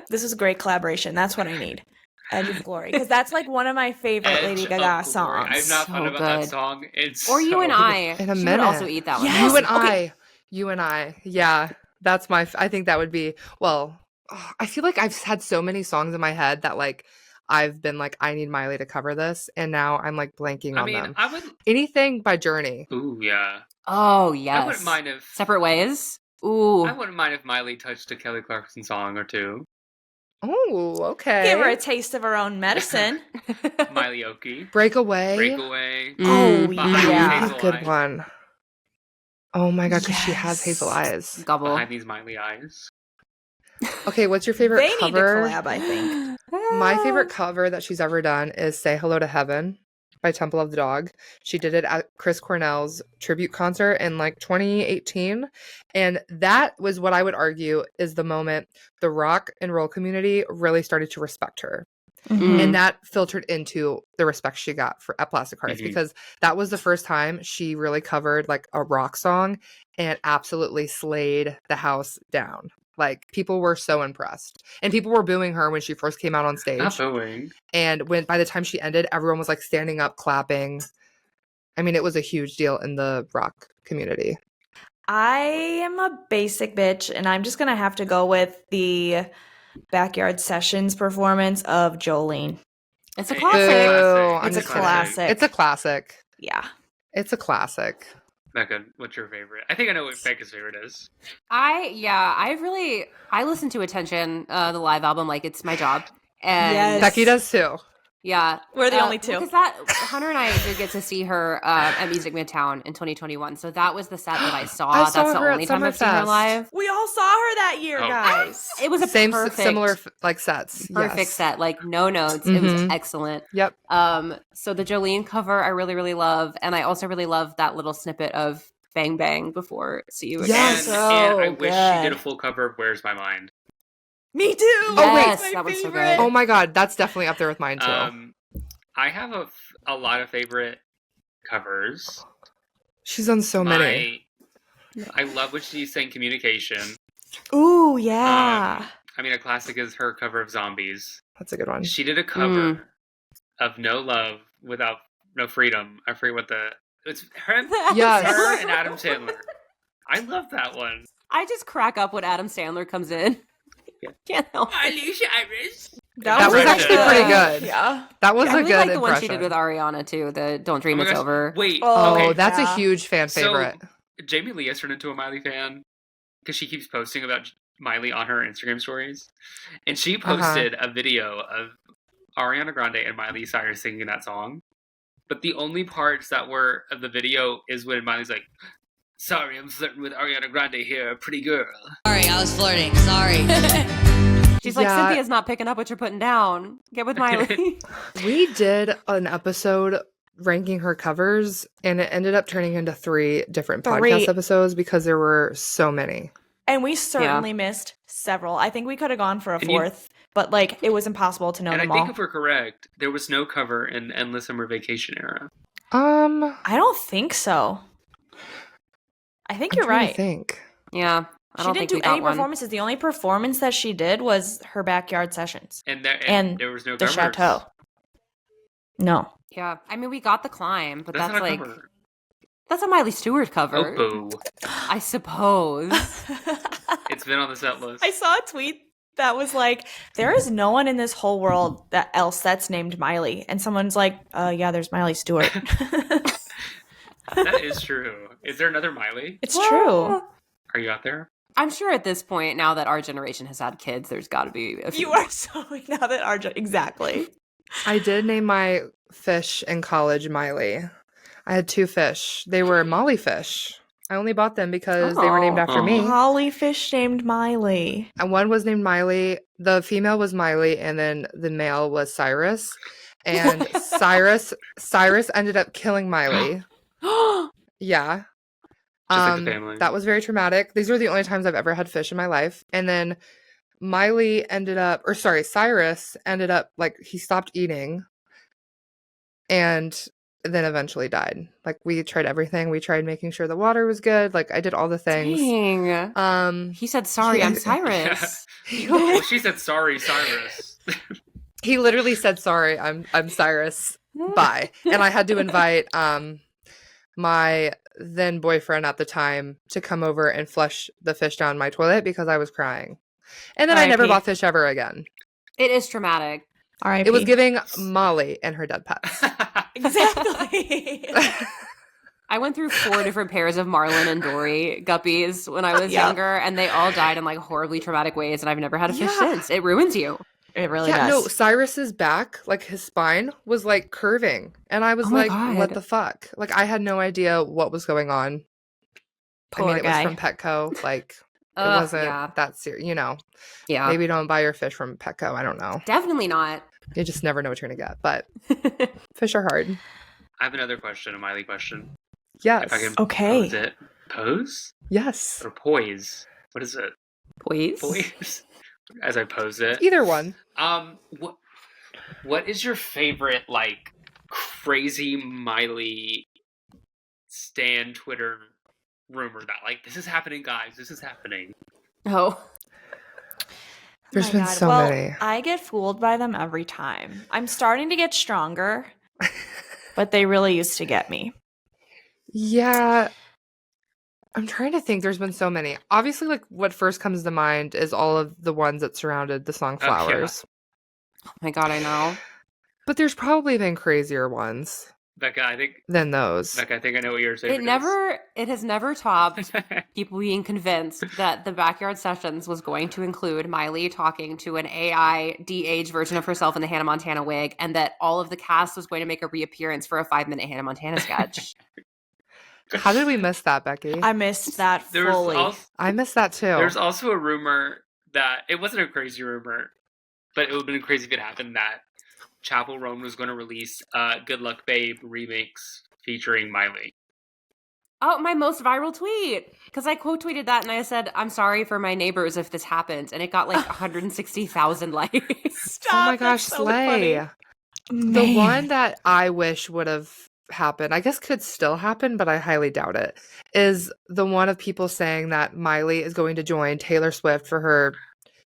Speaker 2: This is a great collaboration. That's what I need. Edge of Glory, because that's like one of my favorite Lady Gaga songs.
Speaker 3: I've not thought about that song.
Speaker 4: You and I.
Speaker 1: In a minute.
Speaker 4: She would also eat that one.
Speaker 1: Yes. You and I. Yeah, that's I think that would be, I feel like I've had so many songs in my head that like I've been like, I need Miley to cover this, and now I'm like blanking on them. Anything by Journey.
Speaker 3: Ooh, yeah.
Speaker 4: Oh, yes.
Speaker 3: I wouldn't mind if
Speaker 4: Separate Ways. Ooh.
Speaker 3: I wouldn't mind if Miley touched a Kelly Clarkson song or two.
Speaker 1: Oh, okay.
Speaker 2: Give her a taste of her own medicine.
Speaker 3: Miley Oki.
Speaker 1: Breakaway.
Speaker 2: Oh, yeah.
Speaker 1: That's a good one. Oh my God, because she has hazel eyes.
Speaker 4: Gobble.
Speaker 3: Behind these Miley eyes.
Speaker 1: Okay, what's your favorite cover?
Speaker 2: They need to collab, I think.
Speaker 1: My favorite cover that she's ever done is Say Hello to Heaven by Temple of the Dog. She did it at Chris Cornell's tribute concert in like 2018. And that was what I would argue is the moment the rock and roll community really started to respect her. Mm-hmm. And that filtered into the respect she got at Plastic Hearts, because that was the first time she really covered like a rock song and absolutely slayed the house down. Like, people were so impressed. And people were booing her when she first came out on stage.
Speaker 3: Not booing.
Speaker 1: And by the time she ended, everyone was like standing up, clapping. I mean, it was a huge deal in the rock community.
Speaker 2: I am a basic bitch, and I'm just going to have to go with the Backyard Sessions performance of Jolene.
Speaker 4: It's a classic.
Speaker 2: It's a classic.
Speaker 1: It's a classic.
Speaker 2: Yeah.
Speaker 1: It's a classic.
Speaker 3: Becca, what's your favorite? I think I know what Becca's favorite is.
Speaker 4: I listen to Attention, the live album, like it's my job. And
Speaker 1: Becky does too.
Speaker 4: Yeah.
Speaker 2: We're the only two.
Speaker 4: Because Hunter and I did get to see her at Music Midtown in 2021. So that was the set that I saw. That's the only time I've seen her live.
Speaker 2: We all saw her that year, guys.
Speaker 4: It was a
Speaker 1: similar like sets.
Speaker 4: Perfect set. Like no notes. Mm-hmm. It was excellent.
Speaker 1: Yep.
Speaker 4: So the Jolene cover I really, really love. And I also really love that little snippet of Bang Bang before See You Again.
Speaker 1: Yes.
Speaker 3: And I wish she did a full cover of Where's My Mind.
Speaker 2: Me too.
Speaker 4: Yes, that was so good.
Speaker 1: Oh my God, that's definitely up there with mine too.
Speaker 3: I have a lot of favorite covers.
Speaker 1: She's done so many.
Speaker 3: I love what she sang Communication.
Speaker 2: Ooh, yeah.
Speaker 3: I mean, a classic is her cover of Zombies.
Speaker 1: That's a good one.
Speaker 3: She did a cover of No Love Without No Freedom. I forget it's her, her and Adam Sandler. I love that one.
Speaker 4: I just crack up when Adam Sandler comes in. Can't help it.
Speaker 3: Alicia Iris.
Speaker 1: That was actually pretty good.
Speaker 2: Yeah.
Speaker 1: That was a good
Speaker 4: like the
Speaker 1: impression.
Speaker 4: one she did with Ariana too, the Don't Dream It's Over.
Speaker 3: Wait.
Speaker 1: Okay. That's a huge fan favorite.
Speaker 3: So, Jamie Lee has turned into a Miley fan because she keeps posting about Miley on her Instagram stories. And she posted a video of Ariana Grande and Miley Cyrus singing that song. But the only parts that were of the video is when Miley's like, sorry, I'm flirting with Ariana Grande here, pretty girl.
Speaker 6: Sorry, I was flirting. Sorry.
Speaker 4: She's like, Cynthia's not picking up what you're putting down. Get with Miley.
Speaker 1: We did an episode ranking her covers, and it ended up turning into 3 different podcast episodes because there were so many.
Speaker 2: And we certainly missed several. I think we could have gone for a 4th, but like it was impossible to know them all.
Speaker 3: And I think if we're correct, there was no cover in Endless Summer Vacation era.
Speaker 2: I don't think so. I think you're right.
Speaker 1: I think.
Speaker 4: Yeah.
Speaker 2: She didn't do any performances. The only performance that she did was her Backyard Sessions.
Speaker 3: And there was no
Speaker 2: the
Speaker 3: covers.
Speaker 2: Chateau. No.
Speaker 4: Yeah. I mean, we got The Climb, but that's like...
Speaker 3: cover.
Speaker 4: That's a Miley Stewart cover.
Speaker 3: Oh, boo.
Speaker 4: I suppose.
Speaker 3: It's been on the set list.
Speaker 2: I saw a tweet that was like, there is no one in this whole world that's named Miley. And someone's like, yeah, there's Miley Stewart.
Speaker 3: That is true. Is there another Miley?
Speaker 2: It's true.
Speaker 3: Are you out there?
Speaker 4: I'm sure at this point, now that our generation has had kids, there's got to be a few.
Speaker 2: You are so now that our exactly.
Speaker 1: I did name my fish in college Miley. I had 2 fish. They were Molly fish. I only bought them because they were named after me.
Speaker 2: Molly fish named Miley.
Speaker 1: And one was named Miley. The female was Miley, and then the male was Cyrus. And Cyrus ended up killing Miley. Yeah.
Speaker 3: Just like the family.
Speaker 1: That was very traumatic. These were the only times I've ever had fish in my life. And then Cyrus ended up, like, he stopped eating and then eventually died. Like, we tried everything. We tried making sure the water was good. Like, I did all the things.
Speaker 4: Dang. He said, sorry, I'm Cyrus.
Speaker 3: Well, she said, sorry, Cyrus.
Speaker 1: He literally said, sorry, I'm Cyrus. Bye. And I had to invite my then boyfriend at the time to come over and flush the fish down my toilet because I was crying. And then I never bought fish ever again.
Speaker 4: It is traumatic.
Speaker 2: R.I.P.
Speaker 1: It was giving Molly and her dead pets.
Speaker 2: Exactly.
Speaker 4: I went through 4 different pairs of Marlin and Dory guppies when I was younger, and they all died in like horribly traumatic ways, and I've never had a fish since. It ruins you.
Speaker 2: It really
Speaker 1: does.
Speaker 2: No,
Speaker 1: Cyrus's back, like his spine was like curving. And I was
Speaker 4: God.
Speaker 1: what the fuck? Like I had no idea what was going on.
Speaker 2: Poor
Speaker 1: it
Speaker 2: guy.
Speaker 1: was from Petco. Like it wasn't that serious,
Speaker 4: Yeah.
Speaker 1: Maybe don't buy your fish from Petco. I don't know.
Speaker 4: Definitely not.
Speaker 1: You just never know what you're going to get. But fish are hard.
Speaker 3: I have another question, a Miley question.
Speaker 1: Yes.
Speaker 3: If I can
Speaker 2: Okay.
Speaker 3: pose it. Pose?
Speaker 1: Yes.
Speaker 3: Or poise? What is it?
Speaker 4: Poise?
Speaker 3: As I pose it.
Speaker 1: Either one.
Speaker 3: What is your favorite, like, crazy Miley stan Twitter rumor that, like, this is happening, guys, this is happening?
Speaker 4: Oh.
Speaker 1: There's been so many.
Speaker 2: I get fooled by them every time. I'm starting to get stronger, but they really used to get me.
Speaker 1: Yeah. I'm trying to think. There's been so many. Obviously, like, what first comes to mind is all of the ones that surrounded the song Flowers.
Speaker 4: Oh my God, I know.
Speaker 1: But there's probably been crazier ones.
Speaker 3: Becca, I think
Speaker 1: than those.
Speaker 3: Becca, I think I know what you're saying.
Speaker 4: It has never topped people being convinced that the Backyard Sessions was going to include Miley talking to an AI de-aged version of herself in the Hannah Montana wig, and that all of the cast was going to make a reappearance for a 5-minute Hannah Montana sketch.
Speaker 1: How did we miss that, Becky?
Speaker 2: I missed that fully.
Speaker 1: I missed that too.
Speaker 3: There's also a rumor that it wasn't a crazy rumor, but it would have been crazy if it happened, that Chapel Roan was going to release Good Luck Babe remix featuring Miley.
Speaker 4: Oh, my most viral tweet. Because I quote tweeted that and I said, I'm sorry for my neighbors if this happens. And it got like 160,000 likes.
Speaker 2: Stop,
Speaker 1: oh my gosh,
Speaker 2: so
Speaker 1: slay.
Speaker 2: Funny.
Speaker 1: The one that I wish would have happened, I guess could still happen, but I highly doubt it, is the one of people saying that Miley is going to join Taylor Swift for her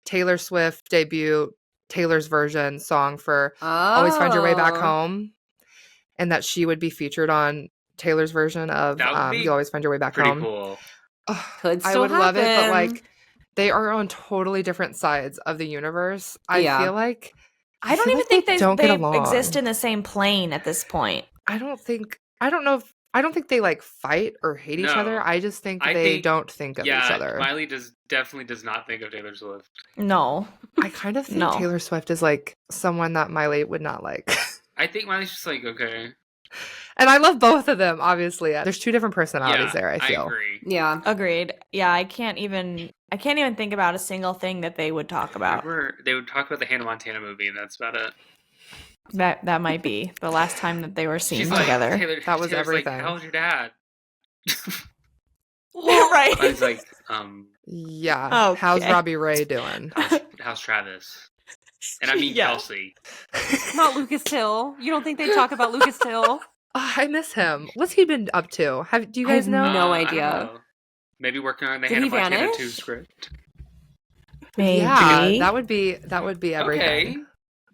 Speaker 1: Taylor Swift debut, Taylor's version song for Always Find Your Way Back Home, and that she would be featured on Taylor's version of You Always Find Your Way Back Home.
Speaker 3: Cool.
Speaker 4: Could still
Speaker 1: I would
Speaker 4: happen.
Speaker 1: love it, but like they are on totally different sides of the universe. I feel like
Speaker 2: I don't even think they
Speaker 1: along.
Speaker 2: exist in the same plane at this point.
Speaker 1: I don't think they like fight or hate each other. I just think they don't think of each other.
Speaker 3: Miley definitely does not think of Taylor Swift.
Speaker 2: No.
Speaker 1: I kind of think Taylor Swift is like someone that Miley would not like.
Speaker 3: I think Miley's just like, okay.
Speaker 1: And I love both of them, obviously. There's two different personalities there, I feel.
Speaker 3: I agree.
Speaker 4: Yeah.
Speaker 2: Agreed. Yeah, I can't even think about a single thing that they would talk about.
Speaker 3: They would talk about the Hannah Montana movie, and that's about it.
Speaker 2: That might be the last time that they were seen together.
Speaker 3: Taylor,
Speaker 1: that was
Speaker 3: Taylor's
Speaker 1: everything.
Speaker 3: Like, how's your dad?
Speaker 2: Right.
Speaker 3: I was like,
Speaker 1: yeah. Okay. How's Robbie Ray doing?
Speaker 3: How's Travis? And I mean Kelsey.
Speaker 4: Not Lucas Till. You don't think they talk about Lucas Till?
Speaker 1: I miss him. What's he been up to? Do you guys know?
Speaker 4: No idea.
Speaker 3: Maybe working on the Hannah Montana 2 script.
Speaker 2: Maybe.
Speaker 1: Yeah, that would be everything.
Speaker 3: Okay.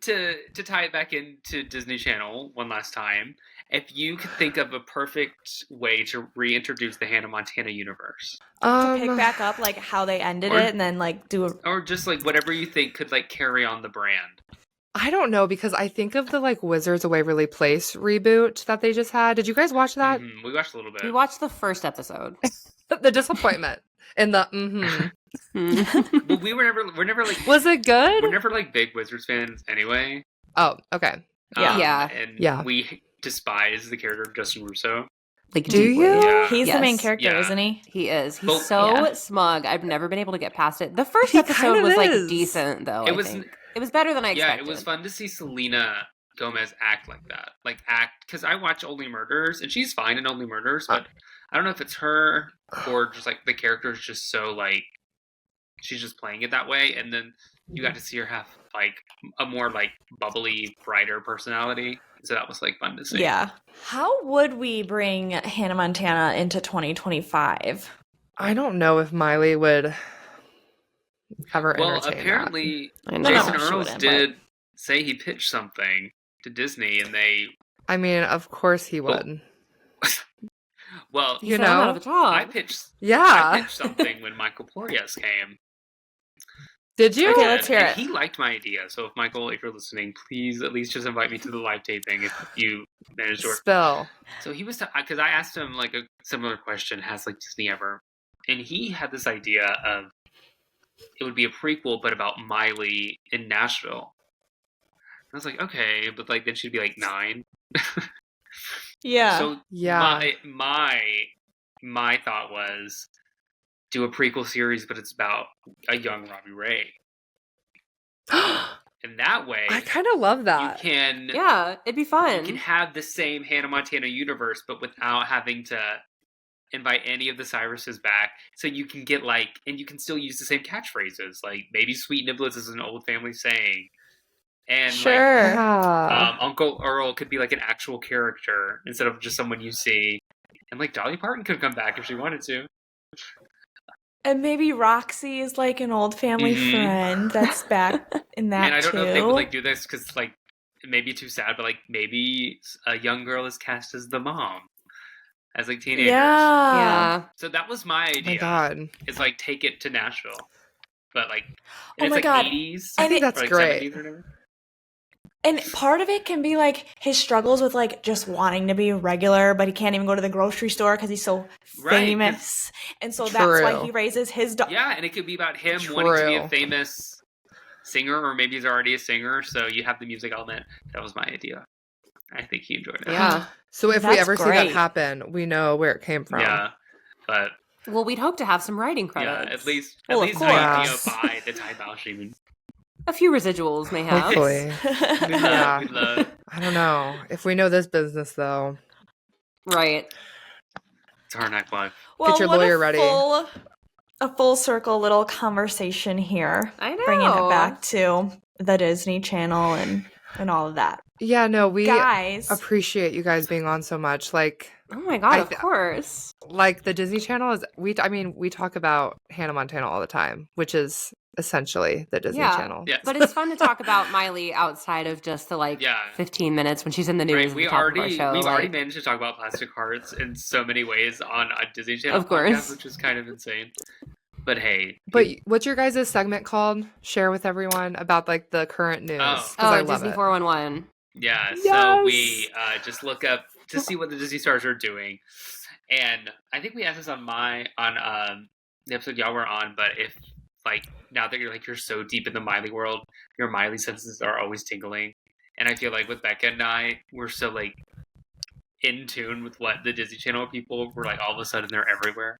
Speaker 3: To tie it back into Disney Channel one last time, if you could think of a perfect way to reintroduce the Hannah Montana universe,
Speaker 2: to pick back up like how they ended it, and then like
Speaker 3: or just like whatever you think could like carry on the brand.
Speaker 1: I don't know, because I think of the like Wizards of Waverly Place reboot that they just had. Did you guys watch that?
Speaker 3: We watched a little bit.
Speaker 4: We watched the first episode.
Speaker 1: The disappointment. And the
Speaker 3: Well, we're never like.
Speaker 1: Was it good?
Speaker 3: We're never like big Wizards fans anyway.
Speaker 1: Oh, okay.
Speaker 3: And we despise the character of Justin Russo.
Speaker 4: Like,
Speaker 1: do you?
Speaker 3: Yeah.
Speaker 2: He's the main character, isn't he?
Speaker 4: He is. He's smug. I've never been able to get past it. The first episode was like decent, though. It was better than I expected.
Speaker 3: Yeah, it was fun to see Selena Gomez act like that. Like act, because I watch Only Murders, and she's fine in Only Murders, but I don't know if it's her or just like the character is just so like she's just playing it that way, and then you got to see her have like a more like bubbly, brighter personality. So that was like fun to see.
Speaker 2: Yeah. How would we bring Hannah Montana into 2025?
Speaker 1: I don't know if Miley would ever entertain
Speaker 3: Well, apparently
Speaker 1: that.
Speaker 3: Jason Earls did say he pitched something to Disney, and they.
Speaker 1: I mean, of course he would.
Speaker 3: Well,
Speaker 4: you know,
Speaker 3: I pitched something when Michael Porteous came.
Speaker 1: Did you?
Speaker 2: Okay, let's hear it.
Speaker 3: He liked my idea, so if Michael, if you're listening, please at least just invite me to the live taping if you manage to work.
Speaker 1: Spill.
Speaker 3: So he was, because I asked him like a similar question: has like Disney ever? And he had this idea of it would be a prequel, but about Miley in Nashville. I was like, okay, but like then she'd be like 9.
Speaker 2: Yeah.
Speaker 3: So my thought was do a prequel series, but it's about a young Robbie Ray. And that way,
Speaker 1: I kind of love that.
Speaker 3: You can,
Speaker 4: it'd be fun.
Speaker 3: You can have the same Hannah Montana universe, but without having to invite any of the Cyruses back. So you can get like, and you can still use the same catchphrases, like maybe "sweet niblets" is an old family saying. And
Speaker 2: sure.
Speaker 3: Like, Uncle Earl could be like an actual character instead of just someone you see. And like Dolly Parton could come back if she wanted to.
Speaker 2: And maybe Roxy is like an old family friend that's back in that
Speaker 3: And I don't
Speaker 2: too.
Speaker 3: know if they would like do this because like it may be too sad, but like maybe a young girl is cast as the mom as like teenagers.
Speaker 2: Yeah.
Speaker 3: So that was my idea.
Speaker 1: Oh my God.
Speaker 3: It's like take it to Nashville, but like
Speaker 2: oh
Speaker 3: it's
Speaker 2: my
Speaker 3: like
Speaker 2: God.
Speaker 3: 80s.
Speaker 1: I think that's
Speaker 3: like
Speaker 1: great.
Speaker 3: 70s or whatever.
Speaker 2: And part of it can be like his struggles with like just wanting to be regular, but he can't even go to the grocery store because he's so famous. And so that's why he raises his daughter.
Speaker 3: Yeah, and it could be about him wanting to be a famous singer, or maybe he's already a singer, so you have the music element. That was my idea. I think he enjoyed it.
Speaker 4: Yeah.
Speaker 1: So if we ever see that happen, we know where it came from.
Speaker 3: Yeah, but...
Speaker 4: Well, we'd hope to have some writing credits.
Speaker 3: Yeah, at least
Speaker 2: by
Speaker 3: the Time Mousechine.
Speaker 4: A few residuals may have.
Speaker 1: Hopefully.
Speaker 3: We'd love.
Speaker 1: I don't know. If we know this business, though.
Speaker 4: Right.
Speaker 3: It's our neck life.
Speaker 2: Well,
Speaker 1: get your lawyer ready.
Speaker 2: A full circle little conversation here.
Speaker 4: I know.
Speaker 2: Bringing it back to the Disney Channel and all of that.
Speaker 1: Yeah, no, we
Speaker 2: guys
Speaker 1: appreciate you guys being on so much. Like,
Speaker 4: oh my God, of course.
Speaker 1: Like the Disney Channel is we talk about Hannah Montana all the time, which is essentially the Disney Channel.
Speaker 3: Yes.
Speaker 4: But it's fun to talk about Miley outside of just the 15 minutes when she's in the news.
Speaker 3: Right, we've already managed to talk about Plastic Hearts in so many ways on a Disney Channel
Speaker 4: of course,
Speaker 3: podcast, which is kind of insane. But hey.
Speaker 1: But what's your guys' segment called? Share with everyone about like the current news. I love
Speaker 4: Disney
Speaker 1: it.
Speaker 4: 411.
Speaker 3: Yeah,
Speaker 1: yes!
Speaker 3: So we just look up to see what the Disney stars are doing. And I think we asked this on the episode y'all were on, but if like now that you're so deep in the Miley world, your Miley senses are always tingling. And I feel like with Becca and I, we're so like in tune with what the Disney Channel people were like. All of a sudden, they're everywhere.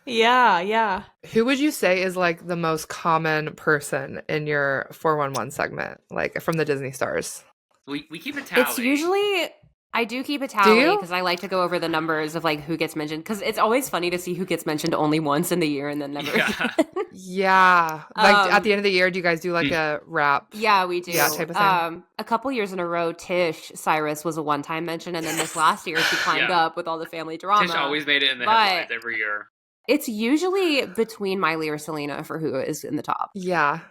Speaker 2: Yeah.
Speaker 1: Who would you say is like the most common person in your 411 segment, like from the Disney stars?
Speaker 3: We keep a tally.
Speaker 4: It's usually I do keep a tally because I like to go over the numbers of like who gets mentioned, because it's always funny to see who gets mentioned only once in the year and then never again.
Speaker 1: Yeah. Like at the end of the year, do you guys do like a wrap?
Speaker 4: Yeah, we do.
Speaker 1: Yeah, type of thing.
Speaker 4: A couple years in a row, Cyrus was a one-time mention, and then this last year she climbed up with all the family drama.
Speaker 3: Tish always made it in the headlines every year.
Speaker 4: It's usually between Miley or Selena for who is in the top.
Speaker 1: Yeah.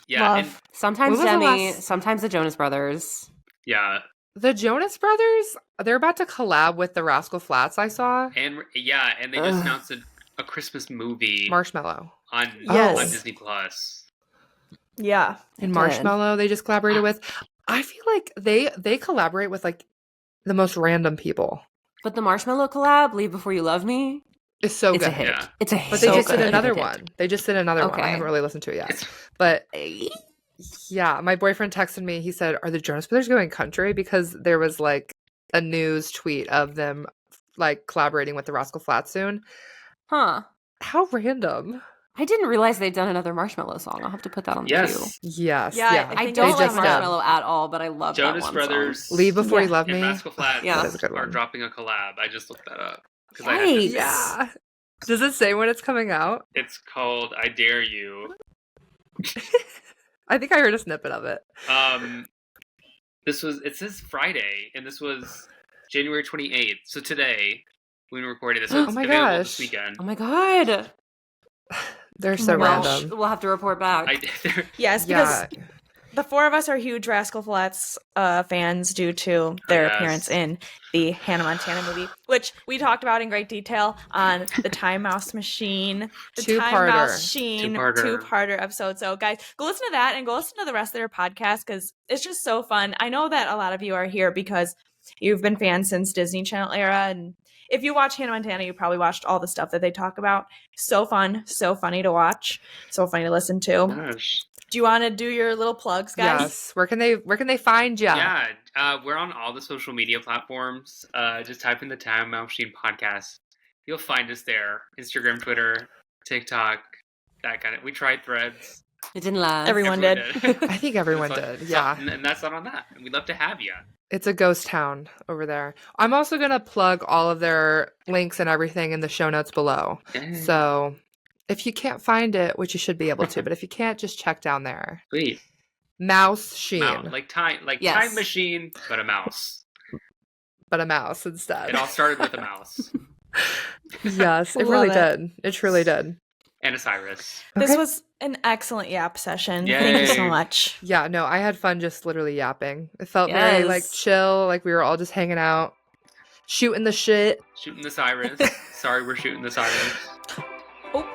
Speaker 3: Yeah. And
Speaker 4: sometimes Demi, sometimes the Jonas Brothers.
Speaker 3: Yeah.
Speaker 1: The Jonas Brothers, they're about to collab with the Rascal Flatts, I saw.
Speaker 3: And they just announced a Christmas movie.
Speaker 1: Marshmallow.
Speaker 3: On Disney Plus.
Speaker 2: Yeah.
Speaker 1: And Marshmallow they just collaborated with. I feel like they collaborate with like the most random people.
Speaker 4: But the Marshmallow collab, Leave Before You Love Me.
Speaker 1: It's so
Speaker 4: It's
Speaker 1: good.
Speaker 4: a hit.
Speaker 3: Yeah.
Speaker 4: It's a hit.
Speaker 1: But they
Speaker 2: So
Speaker 1: just did
Speaker 2: good.
Speaker 1: another one. They just did another one. I haven't really listened to it yet. But yeah, my boyfriend texted me. He said, "Are the Jonas Brothers going country?" Because there was like a news tweet of them like collaborating with the Rascal Flatts soon.
Speaker 4: Huh.
Speaker 1: How random.
Speaker 4: I didn't realize they'd done another Marshmello song. I'll have to put that on the queue.
Speaker 1: Yes.
Speaker 2: Yeah,
Speaker 4: I don't like Marshmello at all, but I love
Speaker 3: Jonas
Speaker 4: that one
Speaker 3: Brothers
Speaker 4: song.
Speaker 1: Leave Before You Love
Speaker 3: and
Speaker 1: Me.
Speaker 3: Rascal Flatts
Speaker 1: That is a good
Speaker 3: are
Speaker 1: one.
Speaker 3: dropping a collab. I just looked that up.
Speaker 4: Yikes.
Speaker 1: Yeah. Does it say when it's coming out?
Speaker 3: It's called I Dare You.
Speaker 1: I think I heard a snippet of it.
Speaker 3: It says Friday, and this was January 28th. So today, when we recorded this, so it's
Speaker 1: Oh my
Speaker 3: available
Speaker 1: gosh.
Speaker 3: this weekend.
Speaker 4: Oh my god.
Speaker 1: They're so random.
Speaker 4: We'll have to report back.
Speaker 2: Yes, because the four of us are huge Rascal Flatts fans due to their appearance in the Hannah Montana movie, which we talked about in great detail on the Time Mousechine, two-parter episode. So guys, go listen to that and go listen to the rest of their podcast because it's just so fun. I know that a lot of you are here because you've been fans since Disney Channel era, and if you watch Hannah Montana, you probably watched all the stuff that they talk about. So fun, so funny to watch, so funny to listen to.
Speaker 3: Gosh.
Speaker 2: Do you want to do your little plugs, guys?
Speaker 1: Yes. Where can they find you?
Speaker 3: Yeah, we're on all the social media platforms. Just type in the Time Mousechine podcast. You'll find us there. Instagram, Twitter, TikTok, that kind of. We tried Threads.
Speaker 4: It didn't last.
Speaker 2: Everyone did.
Speaker 1: I think everyone did. Yeah.
Speaker 3: And that's not on that. We'd love to have you.
Speaker 1: It's a ghost town over there. I'm also going to plug all of their links and everything in the show notes below. So if you can't find it, which you should be able to, but if you can't, just check down there.
Speaker 3: Sweet.
Speaker 1: Mouschine.
Speaker 3: Like Time Machine, but a mouse.
Speaker 1: But a mouse instead.
Speaker 3: It all started with a mouse.
Speaker 1: Yes, it really did. It truly did.
Speaker 3: And a cyrus.
Speaker 2: This was an excellent yap session.
Speaker 3: Yay.
Speaker 2: Thank you so much.
Speaker 1: Yeah, no, I had fun just literally yapping. It felt very like chill, like we were all just hanging out, shooting the shit.
Speaker 3: Shooting the cyrus. Sorry, we're shooting the cyrus.
Speaker 2: Oh.